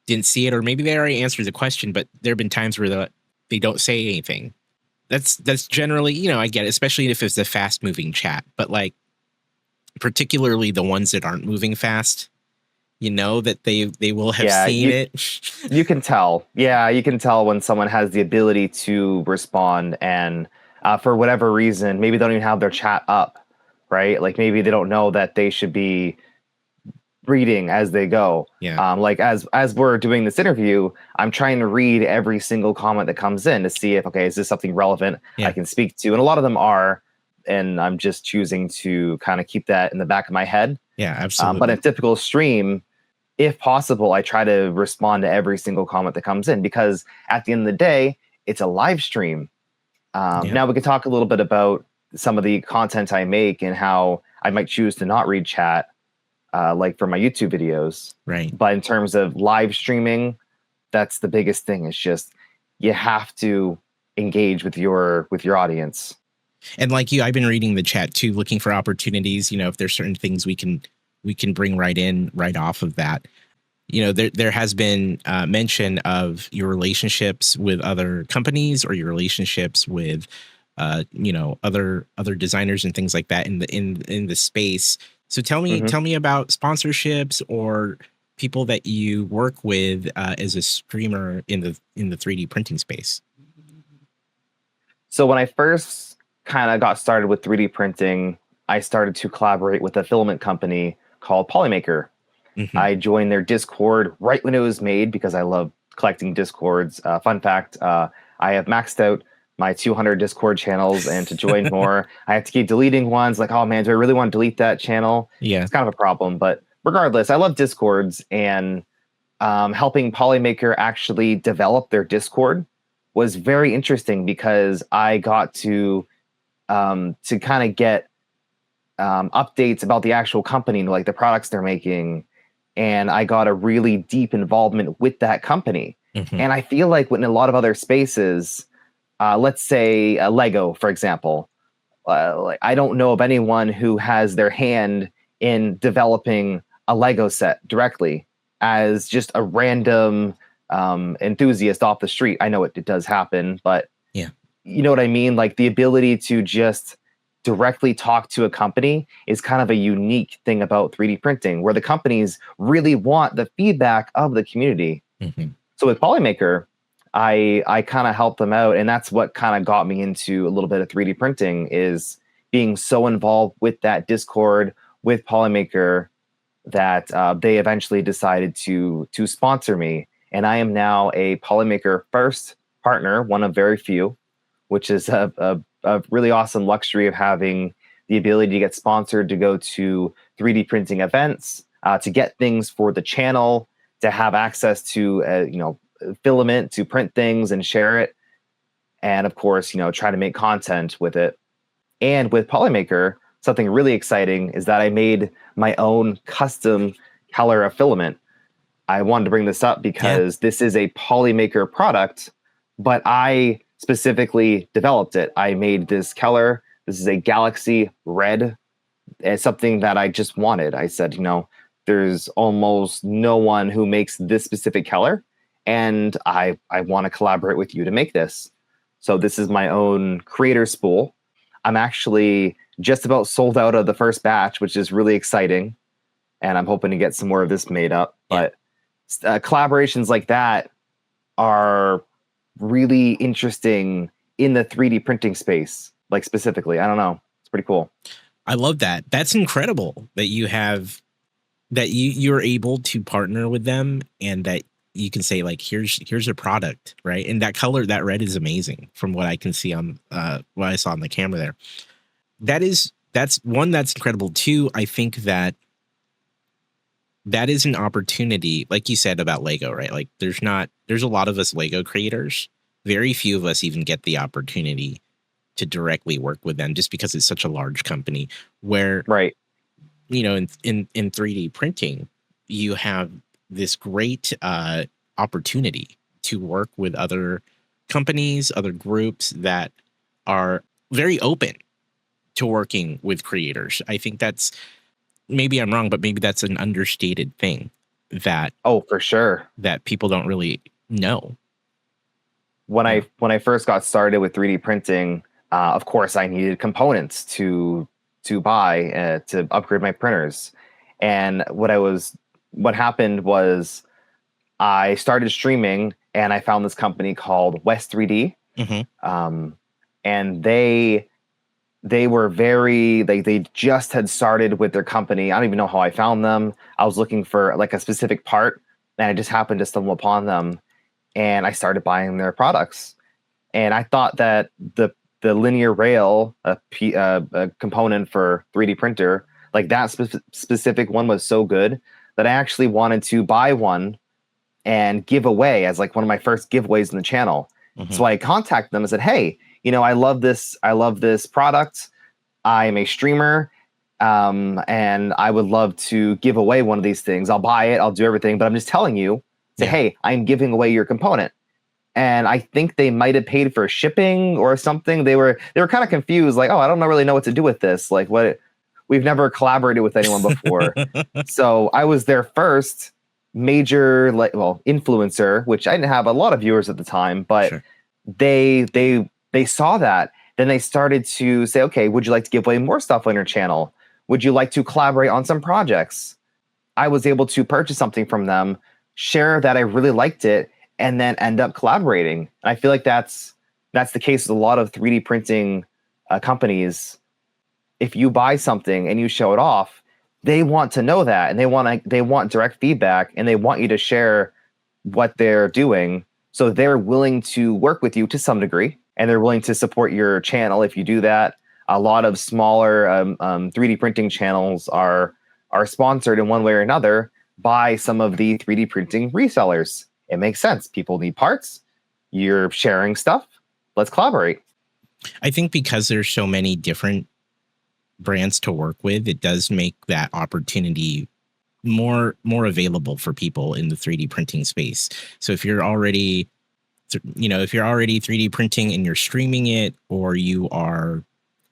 didn't see it, or maybe they already answered the question, but there have been times where they don't say anything. That's generally, I get it, especially if it's a fast moving chat, but like particularly the ones that aren't moving fast, that they will have seen it. You can tell. Yeah, you can tell when someone has the ability to respond and for whatever reason, maybe they don't even have their chat up, right? Like maybe they don't know that they should be reading as they go. Yeah. Like as we're doing this interview, I'm trying to read every single comment that comes in to see if, okay, is this something relevant I can speak to? And a lot of them are, and I'm just choosing to kind of keep that in the back of my head. Yeah, absolutely. But in a typical stream, if possible, I try to respond to every single comment that comes in, because at the end of the day, it's a live stream. Now we can talk a little bit about some of the content I make and how I might choose to not read chat, like for my YouTube videos. Right. But in terms of live streaming, that's the biggest thing. It's just you have to engage with your audience. And like you, I've been reading the chat too, looking for opportunities. If there's certain things we can bring right off of that. There has been mention of your relationships with other companies or your relationships with, other designers and things like that in the space. So tell me about sponsorships or people that you work with as a streamer in the 3D printing space. So when I first kind of got started with 3D printing, I started to collaborate with a filament company called Polymaker. Mm-hmm. I joined their Discord right when it was made because I love collecting Discords. Fun fact, I have maxed out my 200 Discord channels, and to join more, I have to keep deleting ones. Like, oh man, do I really want to delete that channel? Yeah. It's kind of a problem, but regardless, I love Discords, and helping Polymaker actually develop their Discord was very interesting because I got to kind of get updates about the actual company, like the products they're making. And I got a really deep involvement with that company. Mm-hmm. And I feel like in a lot of other spaces, let's say Lego, for example, like I don't know of anyone who has their hand in developing a Lego set directly as just a random enthusiast off the street. I know it does happen, but yeah, you know what I mean? Like the ability to just directly talk to a company is kind of a unique thing about 3D printing, where the companies really want the feedback of the community. Mm-hmm. So with Polymaker, I kind of helped them out, and that's what kind of got me into a little bit of 3D printing, is being so involved with that Discord with Polymaker that they eventually decided to sponsor me. And I am now a Polymaker first partner, one of very few, which is a really awesome luxury of having the ability to get sponsored to go to 3D printing events. to get things for the channel, to have access to filament to print things and share it, and of course, try to make content with it. And with Polymaker, something really exciting is that I made my own custom color of filament. I wanted to bring this up because this is a Polymaker product, but I specifically developed it. I made this color. This is a galaxy red. It's something that I just wanted. I said, there's almost no one who makes this specific color, and I want to collaborate with you to make this. So this is my own creator spool. I'm actually just about sold out of the first batch, which is really exciting, and I'm hoping to get some more of this made up. But collaborations like that are really interesting in the 3D printing space, like specifically. I don't know. It's pretty cool. I love that. That's incredible that you're able to partner with them and that you can say, like, here's a product, right? And that color, that red, is amazing from what I can see on what I saw on the camera there. That's incredible. Two, I think that is an opportunity, like you said about Lego, right? Like there's a lot of us Lego creators. Very few of us even get the opportunity to directly work with them just because it's such a large company where, right. In 3D printing, you have this great opportunity to work with other companies, other groups that are very open to working with creators. I think that's, maybe I'm wrong, but maybe that's an understated thing that, for sure, that people don't really know. When I first got started with 3D printing, of course I needed components to buy to upgrade my printers. And what happened was I started streaming and I found this company called West 3D. Mm-hmm. And they were they just had started with their company. I don't even know how I found them. I was looking for like a specific part and I just happened to stumble upon them and I started buying their products. And I thought that the linear rail, a component for 3D printer, like that specific one was so good that I actually wanted to buy one and give away as like one of my first giveaways in the channel. Mm-hmm. So I contacted them and said, hey, I love this product. I'm a streamer, and I would love to give away one of these things. I'll buy it, I'll do everything, but I'm just telling you, hey, I'm giving away your component. And I think they might have paid for shipping or something. They were kind of confused, like, oh, I don't really know what to do with this. Like, what? We've never collaborated with anyone before. So I was their first major influencer, which I didn't have a lot of viewers at the time, but sure. They saw that. Then they started to say, okay, would you like to give away more stuff on your channel? Would you like to collaborate on some projects? I was able to purchase something from them, share that I really liked it, and then end up collaborating. And I feel like that's the case with a lot of 3D printing companies. If you buy something and you show it off, they want to know that, and they want direct feedback, and they want you to share what they're doing. So they're willing to work with you to some degree, and they're willing to support your channel if you do that. A lot of smaller 3D printing channels are sponsored in one way or another by some of the 3D printing resellers. It makes sense. People need parts. You're sharing stuff. Let's collaborate. I think because there's so many different brands to work with, it does make that opportunity more available for people in the 3D printing space. So if you're already 3D printing and you're streaming it, or you are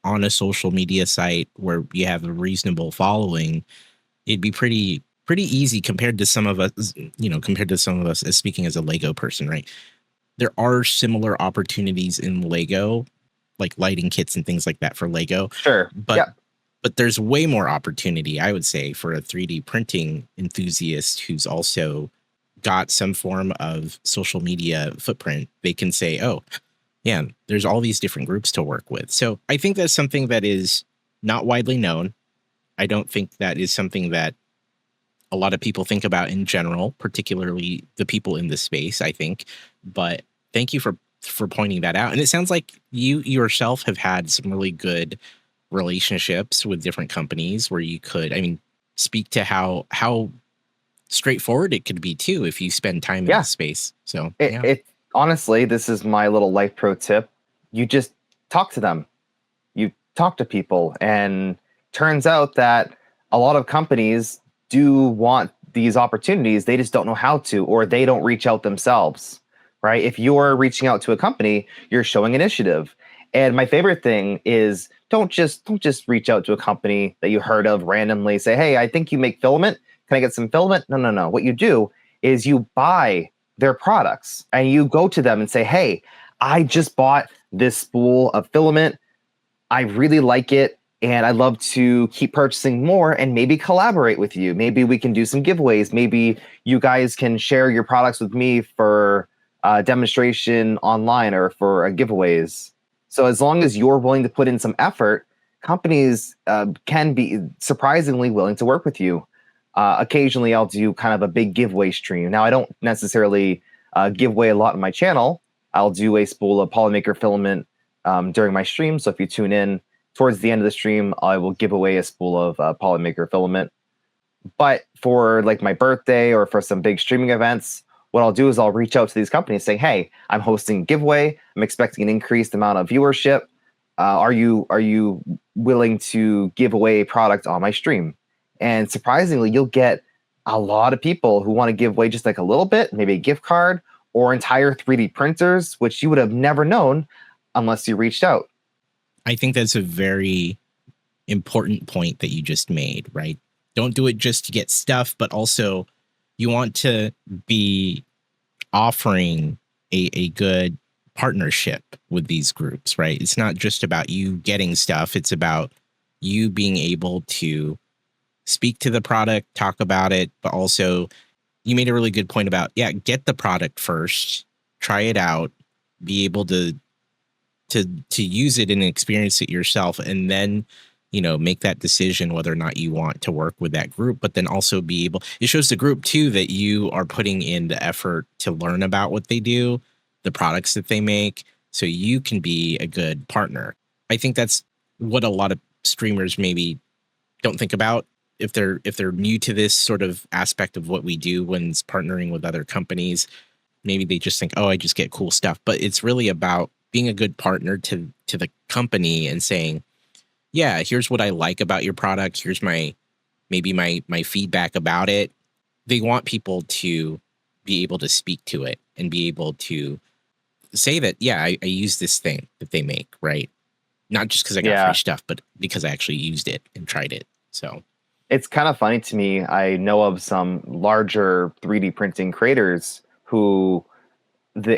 on a social media site where you have a reasonable following, it'd be pretty easy compared to some of us, as speaking as a Lego person, right? There are similar opportunities in Lego, like lighting kits and things like that for Lego. Sure. But there's way more opportunity, I would say, for a 3D printing enthusiast who's also got some form of social media footprint. They can say, oh, yeah, there's all these different groups to work with. So I think that's something that is not widely known. I don't think that is something that a lot of people think about in general, particularly the people in this space, I think. But thank you for pointing that out. And it sounds like you yourself have had some really good relationships with different companies where you could, speak to how straightforward it could be too if you spend time in Yeah. this space. So yeah. It honestly, this is my little life pro tip. You just talk to them. You talk to people, and turns out that a lot of companies do want these opportunities. They just don't know how to, or they don't reach out themselves, right? If you're reaching out to a company, you're showing initiative. And my favorite thing is don't just reach out to a company that you heard of randomly. Say, hey, I think you make filament. Can I get some filament? No, no, no. What you do is you buy their products and you go to them and say, hey, I just bought this spool of filament. I really like it, and I'd love to keep purchasing more and maybe collaborate with you. Maybe we can do some giveaways. Maybe you guys can share your products with me for a demonstration online or for giveaways. So as long as you're willing to put in some effort, companies can be surprisingly willing to work with you. Occasionally, I'll do kind of a big giveaway stream. Now, I don't necessarily give away a lot on my channel. I'll do a spool of polymaker filament during my stream. So if you tune in towards the end of the stream, I will give away a spool of polymaker filament. But for like my birthday or for some big streaming events, what I'll do is I'll reach out to these companies saying, hey, I'm hosting a giveaway. I'm expecting an increased amount of viewership. Are you willing to give away a product on my stream? And surprisingly, you'll get a lot of people who want to give away just like a little bit, maybe a gift card or entire 3D printers, which you would have never known unless you reached out. I think that's a very important point that you just made, right? Don't do it just to get stuff, but also you want to be offering a good partnership with these groups, right? It's not just about you getting stuff. It's about you being able to speak to the product, talk about it, but also you made a really good point about, yeah, get the product first, try it out, be able to use it and experience it yourself, and then make that decision whether or not you want to work with that group. But then also be able, it shows the group too that you are putting in the effort to learn about what they do, the products that they make, so you can be a good partner. I think that's what a lot of streamers maybe don't think about if they're new to this sort of aspect of what we do when it's partnering with other companies. Maybe they just think, oh, I just get cool stuff. But it's really about being a good partner to the company and saying, yeah, here's what I like about your product. Here's my feedback about it. They want people to be able to speak to it and be able to say that, yeah, I use this thing that they make, right? Not just because I got free stuff, but because I actually used it and tried it. So it's kind of funny to me. I know of some larger 3D printing creators who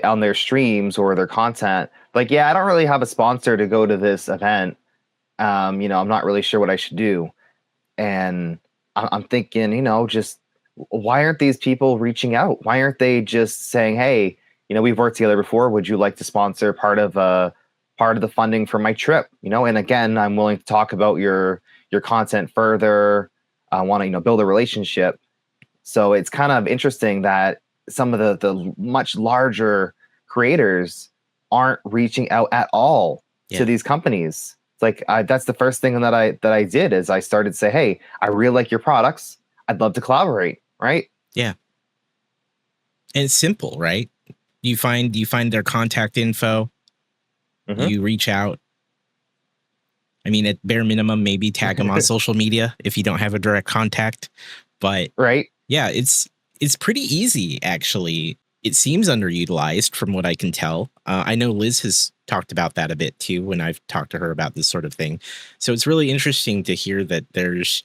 on their streams or their content, like, yeah, I don't really have a sponsor to go to this event. I'm not really sure what I should do. And I'm thinking, just why aren't these people reaching out? Why aren't they just saying, hey, we've worked together before. Would you like to sponsor part of the funding for my trip? And again, I'm willing to talk about your content further. I want to, build a relationship. So it's kind of interesting that some of the much larger creators aren't reaching out at all to these companies. It's like that's the first thing that I did is I started to say, hey, I really like your products. I'd love to collaborate. Right? Yeah. And it's simple, right? You find their contact info. Mm-hmm. You reach out. I mean, at bare minimum, maybe tag them on social media if you don't have a direct contact. But right. Yeah, it's pretty easy, actually. It seems underutilized from what I can tell. I know Liz has talked about that a bit too when I've talked to her about this sort of thing. So it's really interesting to hear that there's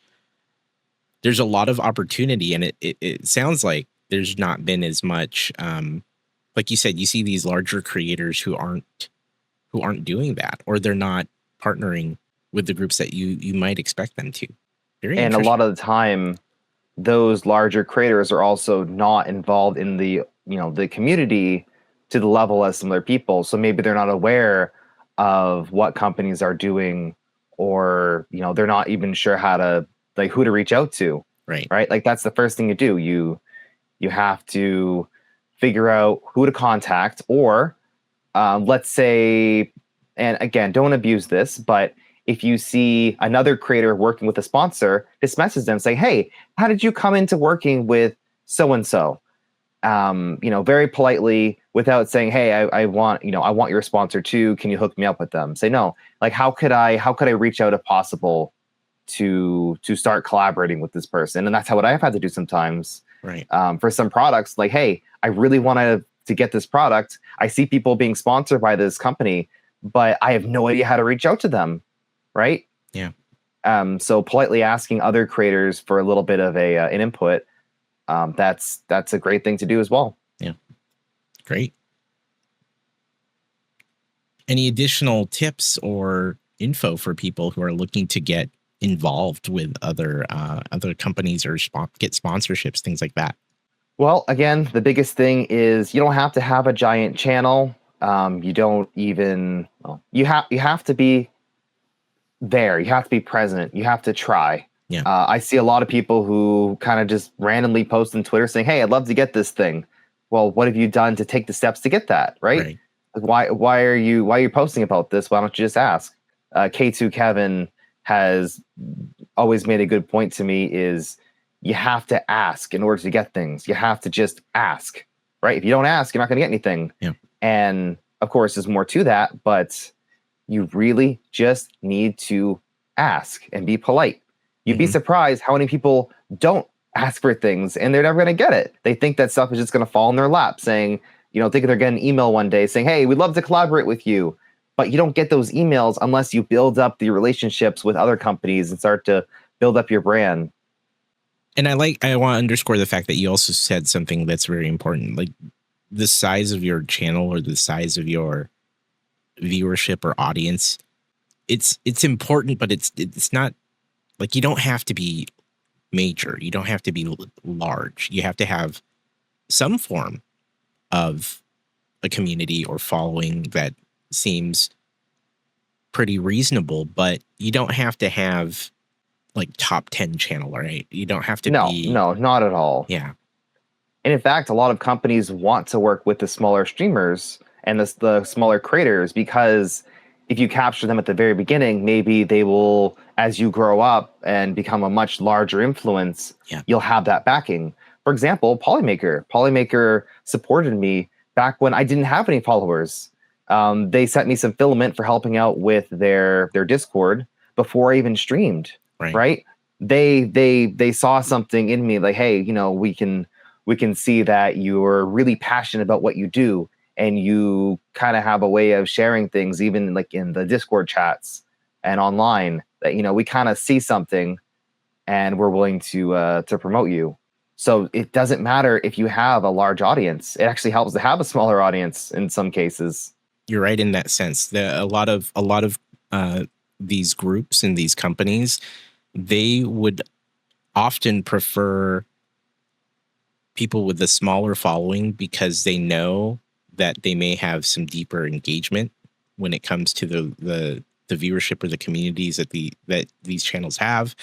a lot of opportunity, and it sounds like there's not been as much. Like you said, you see these larger creators who aren't doing that, or they're not partnering with the groups that you might expect them to. And a lot of the time, those larger creators are also not involved in the the community to the level as similar people. So maybe they're not aware of what companies are doing, or they're not even sure how to who to reach out to. Right. Like that's the first thing you do. You have to figure out who to contact, or let's say, and again, don't abuse this, but if you see another creator working with a sponsor, just message them, say, hey, how did you come into working with so-and-so? Very politely, without saying, hey, I want your sponsor too. Can you hook me up with them? Say, no, like, how could I reach out if possible to start collaborating with this person? And that's how what I've had to do sometimes. Right. For some products, like, hey, I really want to get this product. I see people being sponsored by this company, but I have no idea how to reach out to them. Right. Yeah. So politely asking other creators for a little bit of an input. That's a great thing to do as well. Yeah. Great. Any additional tips or info for people who are looking to get involved with other companies or get sponsorships, things like that? Well, again, the biggest thing is you don't have to have a giant channel. You don't even, you have to be there. You have to be present. You have to try. Yeah. I see a lot of people who kind of just randomly post on Twitter saying, hey, I'd love to get this thing. Well, what have you done to take the steps to get that? Right. Why are you posting about this? Why don't you just ask? K2 Kevin has always made a good point to me is you have to ask in order to get things. You have to just ask, right? If you don't ask, you're not going to get anything. Yeah. And of course, there's more to that, but you really just need to ask and be polite. You'd be surprised how many people don't ask for things and they're never going to get it. They think that stuff is just going to fall in their lap, saying, thinking they're getting an email one day saying, hey, we'd love to collaborate with you. But you don't get those emails unless you build up the relationships with other companies and start to build up your brand. And I want to underscore the fact that you also said something that's very important, like the size of your channel or the size of your viewership or audience. It's important, but it's not like you don't have to be major. You don't have to be large. You have to have some form of a community or following that seems pretty reasonable, but you don't have to have like top 10 channel, right? You don't have to be. No, not at all. Yeah. And in fact, a lot of companies want to work with the smaller streamers and the smaller creators, because if you capture them at the very beginning, maybe they will, as you grow up and become a much larger influence, you'll have that backing. For example, Polymaker. Polymaker supported me back when I didn't have any followers. They sent me some filament for helping out with their Discord before I even streamed. Right? They saw something in me, like, hey, we can see that you're really passionate about what you do, and you kind of have a way of sharing things, even like in the Discord chats and online, that we kind of see something, and we're willing to promote you. So it doesn't matter if you have a large audience. It actually helps to have a smaller audience in some cases. You're right in that sense. A lot of these groups and these companies, they would often prefer people with a smaller following because they know that they may have some deeper engagement when it comes to the viewership or the communities that these channels have.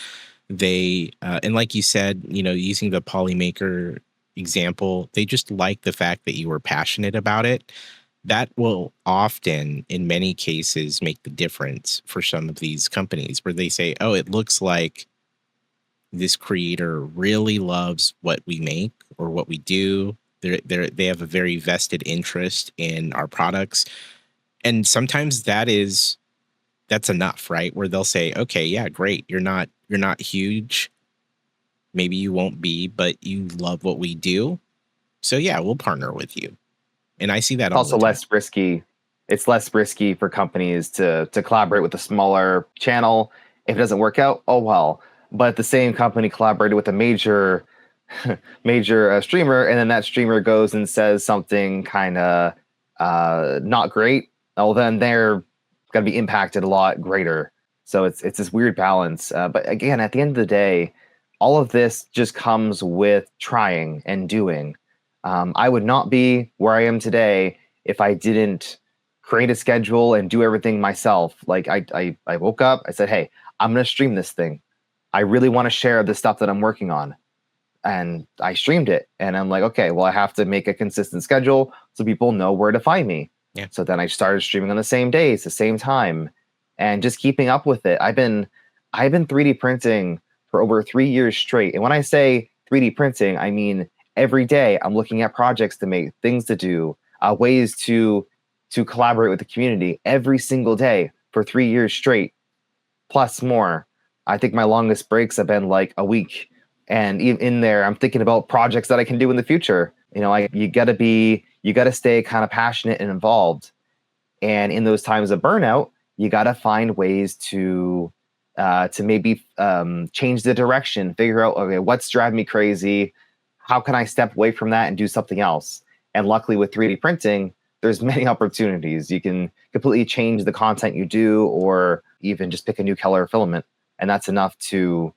They and like you said, using the Polymaker example, they just like the fact that you were passionate about it. That will often, in many cases, make the difference for some of these companies, where they say, oh, it looks like this creator really loves what we make or what we do. They have a very vested interest in our products. And sometimes that's enough, right? Where they'll say, okay, yeah, great. You're not huge. Maybe you won't be, but you love what we do. So yeah, we'll partner with you. And I see that all the time. Also less risky. It's less risky for companies to collaborate with a smaller channel. If it doesn't work out, oh well. But if the same company collaborated with a major streamer, and then that streamer goes and says something kind of not great, well, then they're going to be impacted a lot greater. So it's this weird balance. But again, at the end of the day, all of this just comes with trying and doing. I would not be where I am today if I didn't create a schedule and do everything myself. Like I woke up, I said, hey, I'm going to stream this thing. I really want to share the stuff that I'm working on. And I streamed it. And I'm like, okay, well, I have to make a consistent schedule so people know where to find me. Yeah. So then I started streaming on the same days, the same time. and just keeping up with it. I've been 3D printing for over 3 years straight. And when I say 3D printing, I mean every day I'm looking at projects to make, things to do, ways to collaborate with the community every single day for 3 years straight, plus more. I think my longest breaks have been like a week. And in there, I'm thinking about projects that I can do in the future. You know, you gotta stay kind of passionate and involved. And in those times of burnout, you gotta find ways to maybe change the direction, figure out, okay, what's driving me crazy? How can I step away from that and do something else? And luckily with 3D printing, there's many opportunities. You can completely change the content you do, or even just pick a new color filament. And that's enough to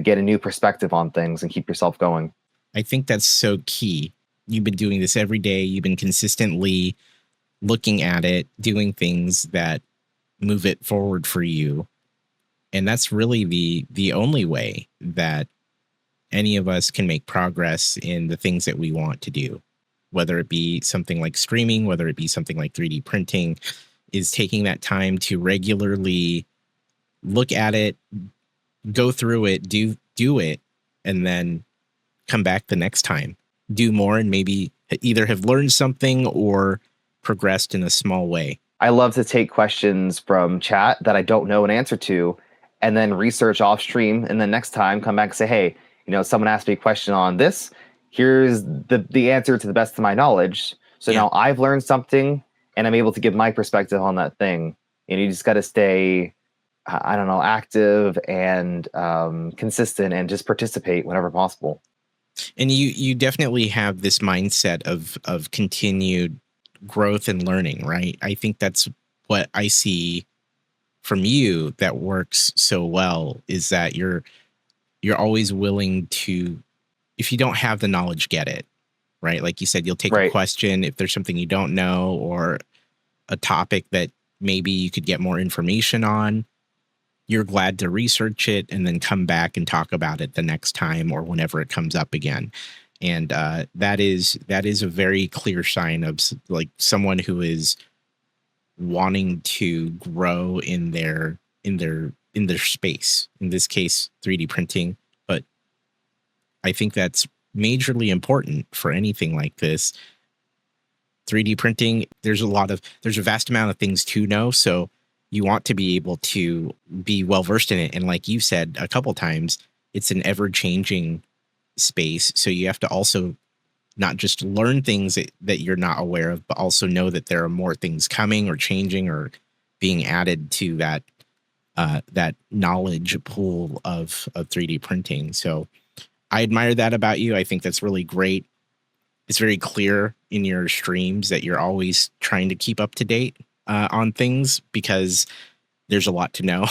get a new perspective on things and keep yourself going. I think that's so key. You've been doing this every day. You've been consistently looking at it, doing things that move it forward for you. And that's really the only way that any of us can make progress in the things that we want to do, whether it be something like streaming, whether it be something like 3D printing, is taking that time to regularly look at it, go through it, do it, and then come back the next time, do more, and maybe either have learned something or progressed in a small way. I love to take questions from chat that I don't know an answer to, and then research off stream, and then next time come back and say, hey, you know, someone asked me a question on this. Here's the answer to the best of my knowledge. So now I've learned something, and I'm able to give my perspective on that thing. And you just got to stay, I don't know, active and consistent, and just participate whenever possible. And you definitely have this mindset of continued growth and learning, right? I think that's what I see from you that works so well, is that you're always willing to, if you don't have the knowledge, get it, right? Like you said, you'll take a question if there's something you don't know, or a topic that maybe you could get more information on. You're glad to research it and then come back and talk about it the next time or whenever it comes up again. And that is a very clear sign of like someone who is wanting to grow in their space. In this case, 3D printing. But I think that's majorly important for anything like this. 3D printing, there's a vast amount of things to know. So you want to be able to be well versed in it. And like you said a couple times, it's an ever changing space. So you have to also not just learn things that you're not aware of, but also know that there are more things coming or changing or being added to that knowledge pool of 3D printing. So I admire that about you. I think that's really great. It's very clear in your streams that you're always trying to keep up to date on things, because there's a lot to know.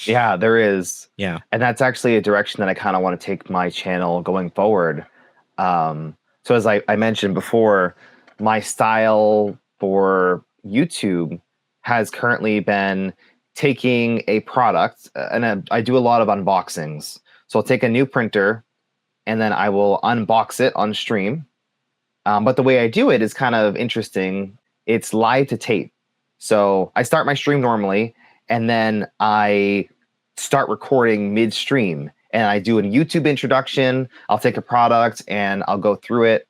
Yeah, there is. Yeah. And that's actually a direction that I kind of want to take my channel going forward. So as I mentioned before, my style for YouTube has currently been taking a product, and I do a lot of unboxings. So I'll take a new printer and then I will unbox it on stream. But the way I do it is kind of interesting. It's live to tape. So I start my stream normally, and then I start recording midstream, and I do a YouTube introduction. I'll take a product and I'll go through it.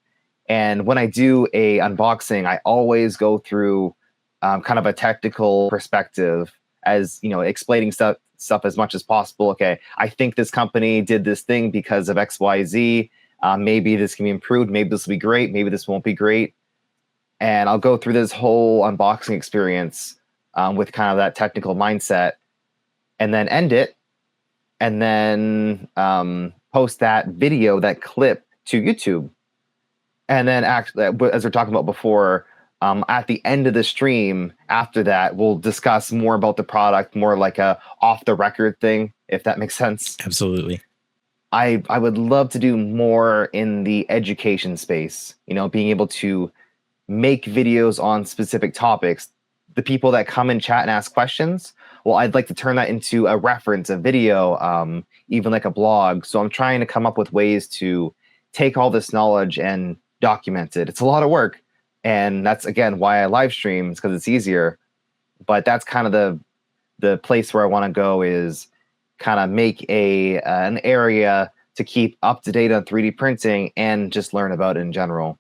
And when I do a unboxing, I always go through kind of a technical perspective, as you know, explaining stuff as much as possible. Okay, I think this company did this thing because of XYZ. Maybe this can be improved. Maybe this will be great. Maybe this won't be great. And I'll go through this whole unboxing experience with kind of that technical mindset, and then end it, and then post that video, that clip, to YouTube. And then, actually, as we're talking about before, at the end of the stream, after that, we'll discuss more about the product, more like a off-the-record thing, if that makes sense. Absolutely. I would love to do more in the education space, you know, being able to make videos on specific topics. The people that come and chat and ask questions, well, I'd like to turn that into a reference, a video, even like a blog. So I'm trying to come up with ways to take all this knowledge and document it. It's a lot of work. And that's, again, why I live stream, is because it's easier. but that's kind of the place where I want to go, is kind of make an area to keep up to date on 3D printing and just learn about it in general.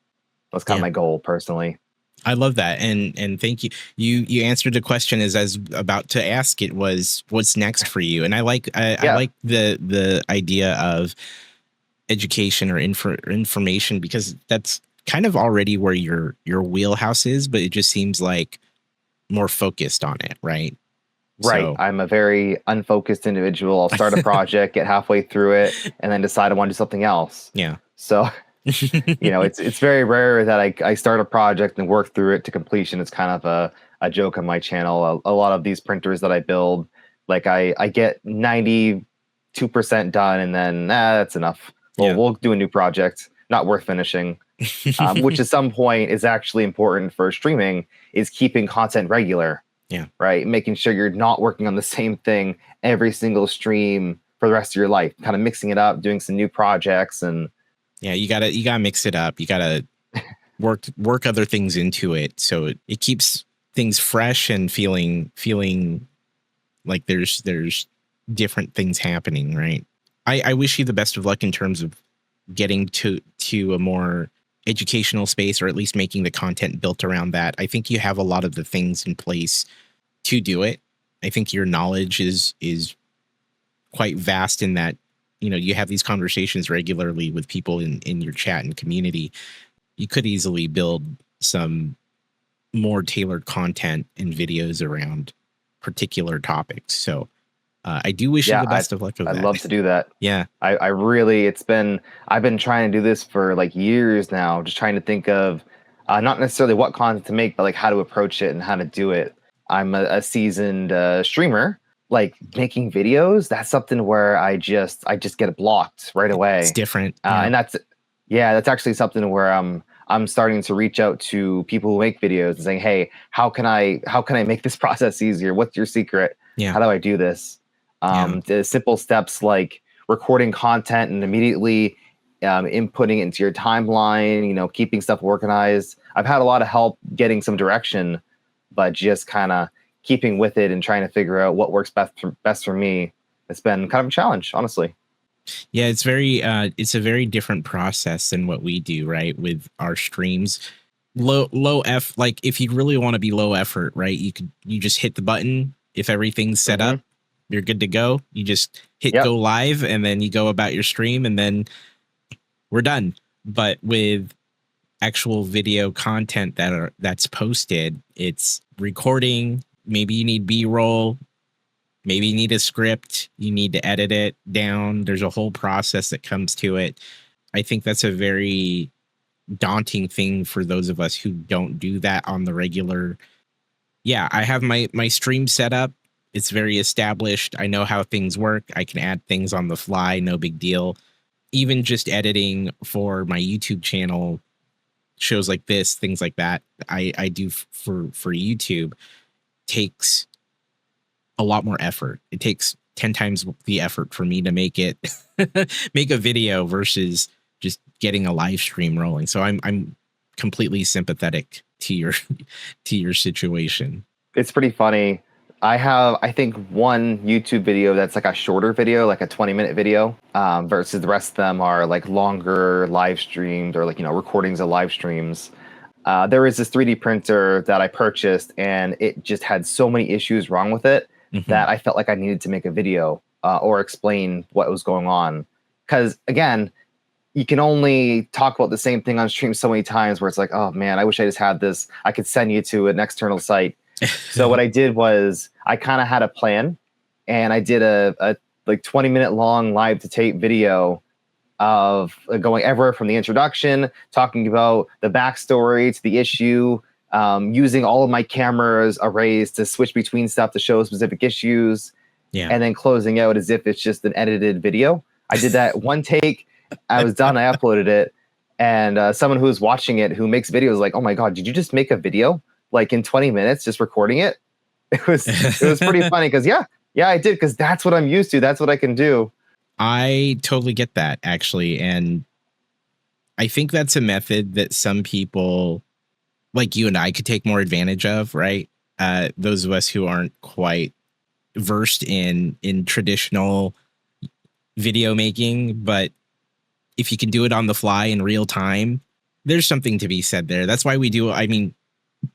That's kind of my goal personally. I love that. And thank you. You answered the question as I was about to ask. It was, what's next for you? And I like the idea of education or information, because that's kind of already where your wheelhouse is, but it just seems like more focused on it, right? Right. So, I'm a very unfocused individual. I'll start a project, get halfway through it, and then decide I want to do something else. yeah. So, it's very rare that I start a project and work through it to completion. It's kind of a joke on my channel. A lot of these printers that I build, like I get 92% done, and then that's enough. We'll do a new project. Not worth finishing. Which at some point is actually important for streaming, is keeping content regular. Yeah. Right. Making sure you're not working on the same thing every single stream for the rest of your life, kind of mixing it up, doing some new projects. And yeah, you gotta mix it up. You gotta work other things into it, so it keeps things fresh and feeling like there's different things happening, right? I wish you the best of luck in terms of getting to a more educational space, or at least making the content built around that. I think you have a lot of the things in place to do it. I think your knowledge is quite vast in that, you have these conversations regularly with people in your chat and community. You could easily build some more tailored content and videos around particular topics. So I do wish you the best of luck with that. I'd love to do that. Yeah. I really, I've been trying to do this for like years now, just trying to think of not necessarily what content to make, but like how to approach it and how to do it. I'm a seasoned streamer. Like making videos, that's something where I just get blocked right away. It's different. And that's actually something where I'm starting to reach out to people who make videos and saying, hey, how can I make this process easier? What's your secret? Yeah. How do I do this? The simple steps like recording content and immediately inputting it into your timeline, keeping stuff organized. I've had a lot of help getting some direction, but just kind of keeping with it and trying to figure out what works best for me. It's been kind of a challenge, honestly. Yeah, it's a very different process than what we do, right? With our streams, low F, like if you really want to be low effort, right? You just hit the button. If everything's set up, you're good to go. You just hit go live, and then you go about your stream, and then we're done. But with actual video content that's posted, it's recording. Maybe you need B-roll. Maybe you need a script. You need to edit it down. There's a whole process that comes to it. I think that's a very daunting thing for those of us who don't do that on the regular. Yeah, I have my stream set up. It's very established. I know how things work. I can add things on the fly. No big deal. Even just editing for my YouTube channel, shows like this, things like that, I do for YouTube, takes a lot more effort. It takes 10 times the effort for me to make a video versus just getting a live stream rolling. So I'm completely sympathetic to your situation. It's pretty funny. I have, I think, one YouTube video that's like a shorter video, like a 20-minute video, versus the rest of them are like longer live streams or like, recordings of live streams. There is this 3D printer that I purchased, and it just had so many issues wrong with it that I felt like I needed to make a video or explain what was going on. Because again, you can only talk about the same thing on stream so many times where it's like, oh man, I wish I just had this. I could send you to an external site. So what I did was I kind of had a plan, and I did a like 20-minute long live to tape video of going everywhere from the introduction, talking about the backstory to the issue, using all of my cameras arrays to switch between stuff to show specific issues, and then closing out as if it's just an edited video. I did that one take. I was done. I uploaded it, and someone who was watching it, who makes videos, like, "Oh my god, did you just make a video like in 20 minutes, just recording it?" It was pretty funny because yeah, I did, because that's what I'm used to. That's what I can do. I totally get that, actually, and I think that's a method that some people like you and I could take more advantage of, right? those of us who aren't quite versed in traditional video making, but if you can do it on the fly in real time, there's something to be said there. That's why we do. I mean,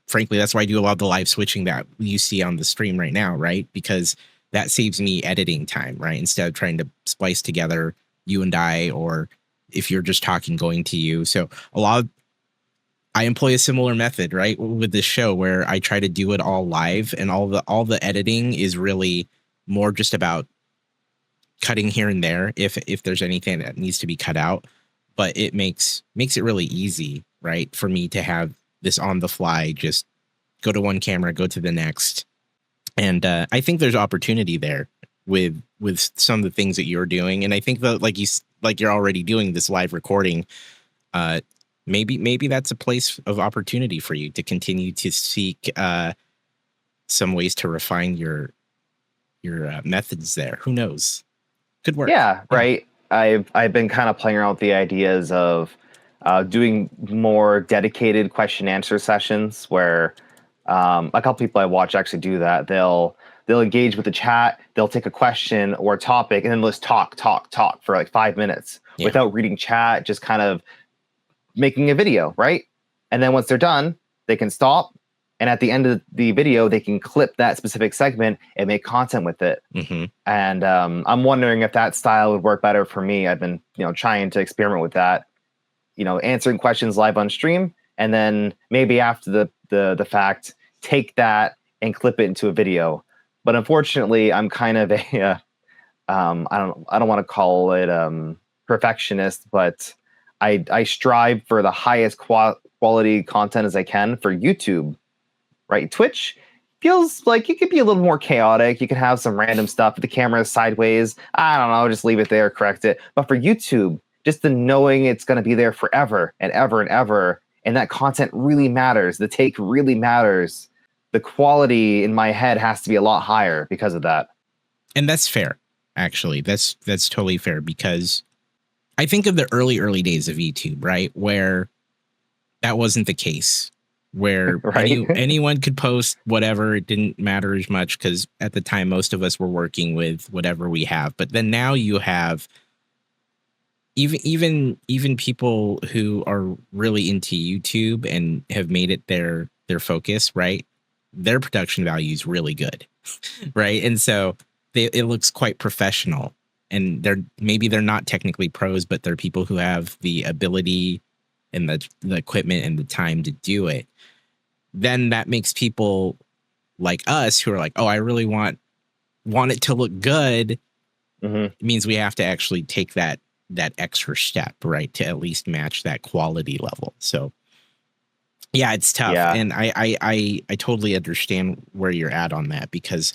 frankly, that's why I do a lot of the live switching that you see on the stream right now, right? Because that saves me editing time, right? Instead of trying to splice together you and I, or if you're just talking, going to you. So I employ a similar method, right, with this show where I try to do it all live, and all the editing is really more just about cutting here and there if there's anything that needs to be cut out. But it makes it really easy, right, for me to have this on the fly, just go to one camera, go to the next. And I think there's opportunity there with some of the things that you're doing. And I think that like you're already doing this live recording. Maybe that's a place of opportunity for you to continue to seek some ways to refine your methods there. Who knows? Could work. Yeah, right. I've been kind of playing around with the ideas of doing more dedicated question answer sessions where a couple people I watch actually do that. They'll engage with the chat, they'll take a question or a topic, and then they'll just talk for like 5 minutes without reading chat, just kind of making a video, right? And then once they're done, they can stop, and at the end of the video, they can clip that specific segment and make content with it. Mm-hmm. And I'm wondering if that style would work better for me. I've been, trying to experiment with that, answering questions live on stream, and then maybe after the fact, take that and clip it into a video. But unfortunately, I'm kind of a I don't want to call it perfectionist, but I strive for the highest quality content as I can for YouTube. Right, Twitch feels like it could be a little more chaotic. You can have some random stuff. If the camera is sideways, I don't know, just leave it there, correct it. But for YouTube, just the knowing it's going to be there forever and ever and ever, and that content really matters. The take really matters. The quality in my head has to be a lot higher because of that. And that's fair, actually. That's totally fair, because I think of the early days of YouTube, right, where that wasn't the case. Where right? anyone could post whatever. It didn't matter as much because at the time, most of us were working with whatever we have. But then now you have even people who are really into YouTube and have made it their focus, right? Their production value is really good, right? And so it looks quite professional. And they're not technically pros, but they're people who have the ability and the equipment and the time to do it. Then that makes people like us who are like, oh, I really want it to look good. Mm-hmm. It means we have to actually take that extra step, right, to at least match that quality level. So yeah, it's tough. Yeah. And I totally understand where you're at on that, because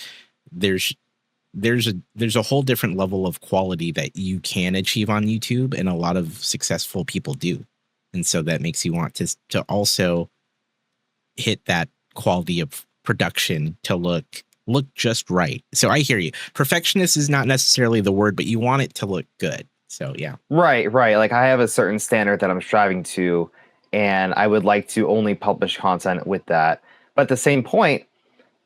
there's a whole different level of quality that you can achieve on YouTube, and a lot of successful people do. And so that makes you want to also hit that quality of production to look just right. So I hear you. Perfectionist is not necessarily the word, but you want it to look good. So yeah. Right. Like I have a certain standard that I'm striving to, and I would like to only publish content with that. But at the same point,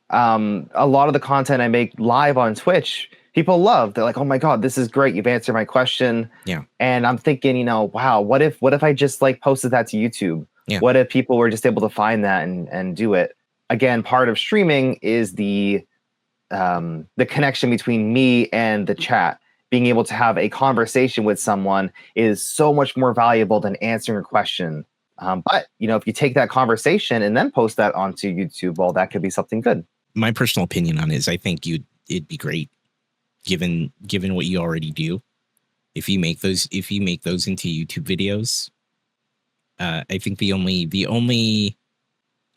a lot of the content I make live on Twitch, people love. They're like, "Oh my God, this is great! You've answered my question." Yeah. And I'm thinking, wow, what if I just like posted that to YouTube? Yeah. What if people were just able to find that and do it? Again, part of streaming is the connection between me and the chat. Being able to have a conversation with someone is so much more valuable than answering a question. But if you take that conversation and then post that onto YouTube, well, that could be something good. My personal opinion on it is I think it'd be great, given what you already do. If you make those into YouTube videos, I think the only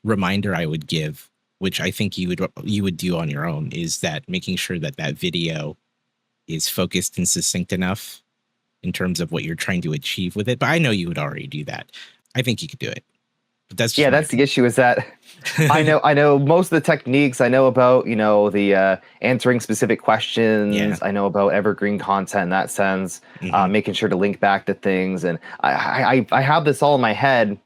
reminder I would give, which I think you would do on your own, is that making sure that video is focused and succinct enough in terms of what you're trying to achieve with it. But I know you would already do that. I think you could do it. But that's the issue, is that I know most of the techniques. I know about the answering specific questions. Yeah. I know about evergreen content in that sense. Mm-hmm. Making sure to link back to things, and I have this all in my head,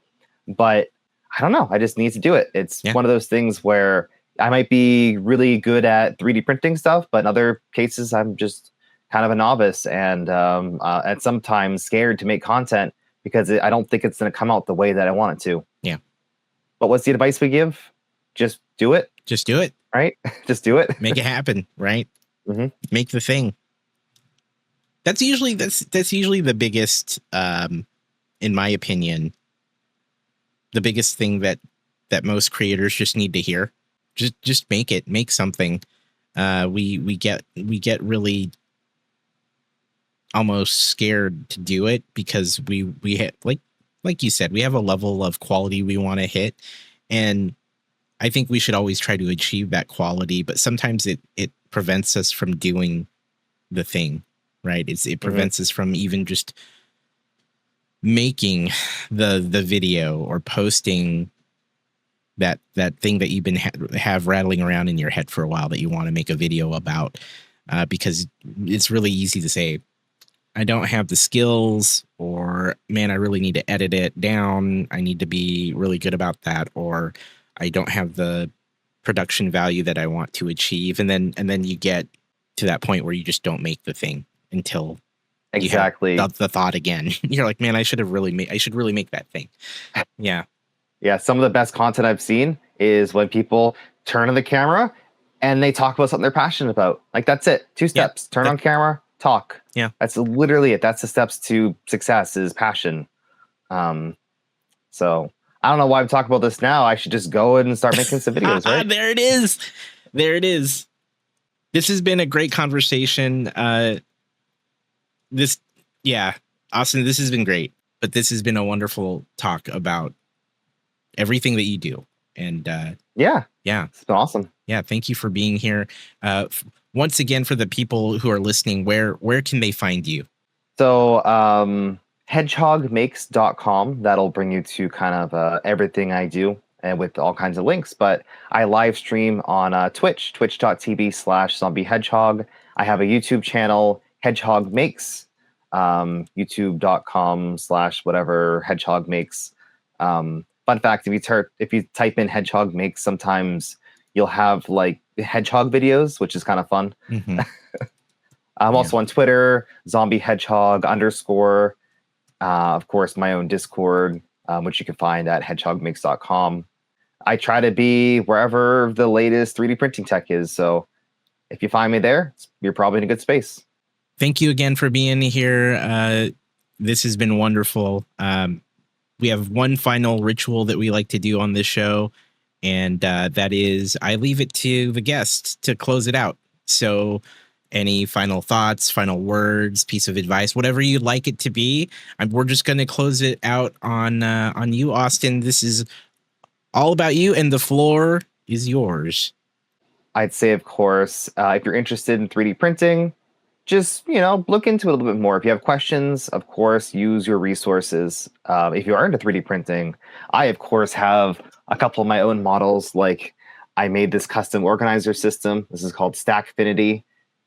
but I don't know. I just need to do it. It's one of those things where I might be really good at 3D printing stuff, but in other cases, I'm just kind of a novice and sometimes scared to make content because I don't think it's going to come out the way that I want it to. Yeah. But what's the advice we give? Just do it. Just do it. Right? Just do it. Make it happen. Right? Mm-hmm. Make the thing. That's usually the biggest, in my opinion, the biggest thing that most creators just need to hear. Just make it. Make something. We get really almost scared to do it because we hit like you said, we have a level of quality we want to hit, and I think we should always try to achieve that quality, but sometimes it prevents us from doing the thing, right? It prevents us from even just making the video or posting that thing that you've been have rattling around in your head for a while that you want to make a video about, because it's really easy to say, I don't have the skills, or man, I really need to edit it down. I need to be really good about that, or I don't have the production value that I want to achieve. And then you get to that point where you just don't make the thing until exactly you have the thought again. You're like, man, I should really make that thing. Yeah. Yeah. Some of the best content I've seen is when people turn on the camera and they talk about something they're passionate about. Like, that's it. 2 steps. Turn on camera, talk. Yeah. That's literally it. That's the steps to success, is passion. So I don't know why I'm talking about this now. I should just go and start making some videos, right? There it is. There it is. This has been a great conversation. Austin, this has been great, but this has been a wonderful talk about everything that you do. And yeah, it's been awesome. Yeah, thank you for being here. Once again, for the people who are listening, where can they find you? So hedgehogmakes.com. That'll bring you to kind of everything I do, and with all kinds of links. But I live stream on Twitch, twitch.tv/ZombieHedgehog. I have a YouTube channel, Hedgehog Makes, youtube.com/whatever Hedgehog Makes. Fun fact, if you type in Hedgehog Makes, sometimes you'll have like hedgehog videos, which is kind of fun. Mm-hmm. I'm also on Twitter, ZombieHedgehog_. Of course, my own Discord, which you can find at hedgehogmakes.com. I try to be wherever the latest 3D printing tech is. So if you find me there, you're probably in a good space. Thank you again for being here. This has been wonderful. We have one final ritual that we like to do on this show, and that is I leave it to the guest to close it out. So any final thoughts, final words, piece of advice, whatever you'd like it to be. We're just going to close it out on you, Austin. This is all about you, and the floor is yours. I'd say, of course, if you're interested in 3D printing, just, look into it a little bit more. If you have questions, of course, use your resources. If you are into 3D printing, I, of course, have a couple of my own models. Like, I made this custom organizer system. This is called Stackfinity.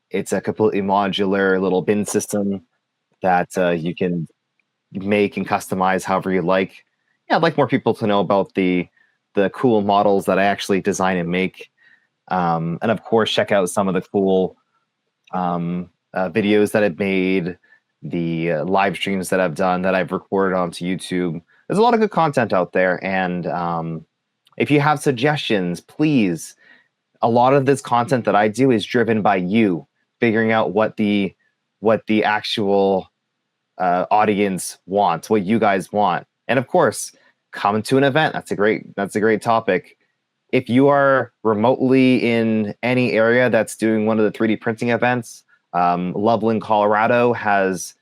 It's a completely modular little bin system that you can make and customize however you like. Yeah, I'd like more people to know about the cool models that I actually design and make. And of course, check out some of the cool videos that I've made, the live streams that I've done, that I've recorded onto YouTube. There's a lot of good content out there. And if you have suggestions, please, a lot of this content that I do is driven by you figuring out what the actual audience wants, what you guys want. And of course, come to an event. That's a great topic. If you are remotely in any area that's doing one of the 3D printing events, Loveland, Colorado has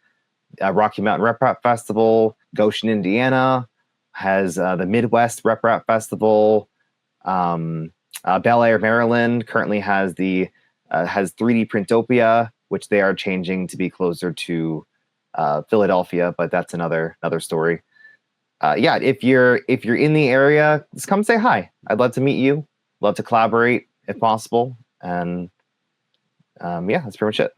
a Rocky Mountain Rep Rap Festival. Goshen, Indiana has the Midwest Rep Rap Festival. Bel Air, Maryland currently has 3D Printopia, which they are changing to be closer to Philadelphia, but that's another story. If you're in the area, just come say hi. I'd love to meet you. Love to collaborate if possible. And that's pretty much it.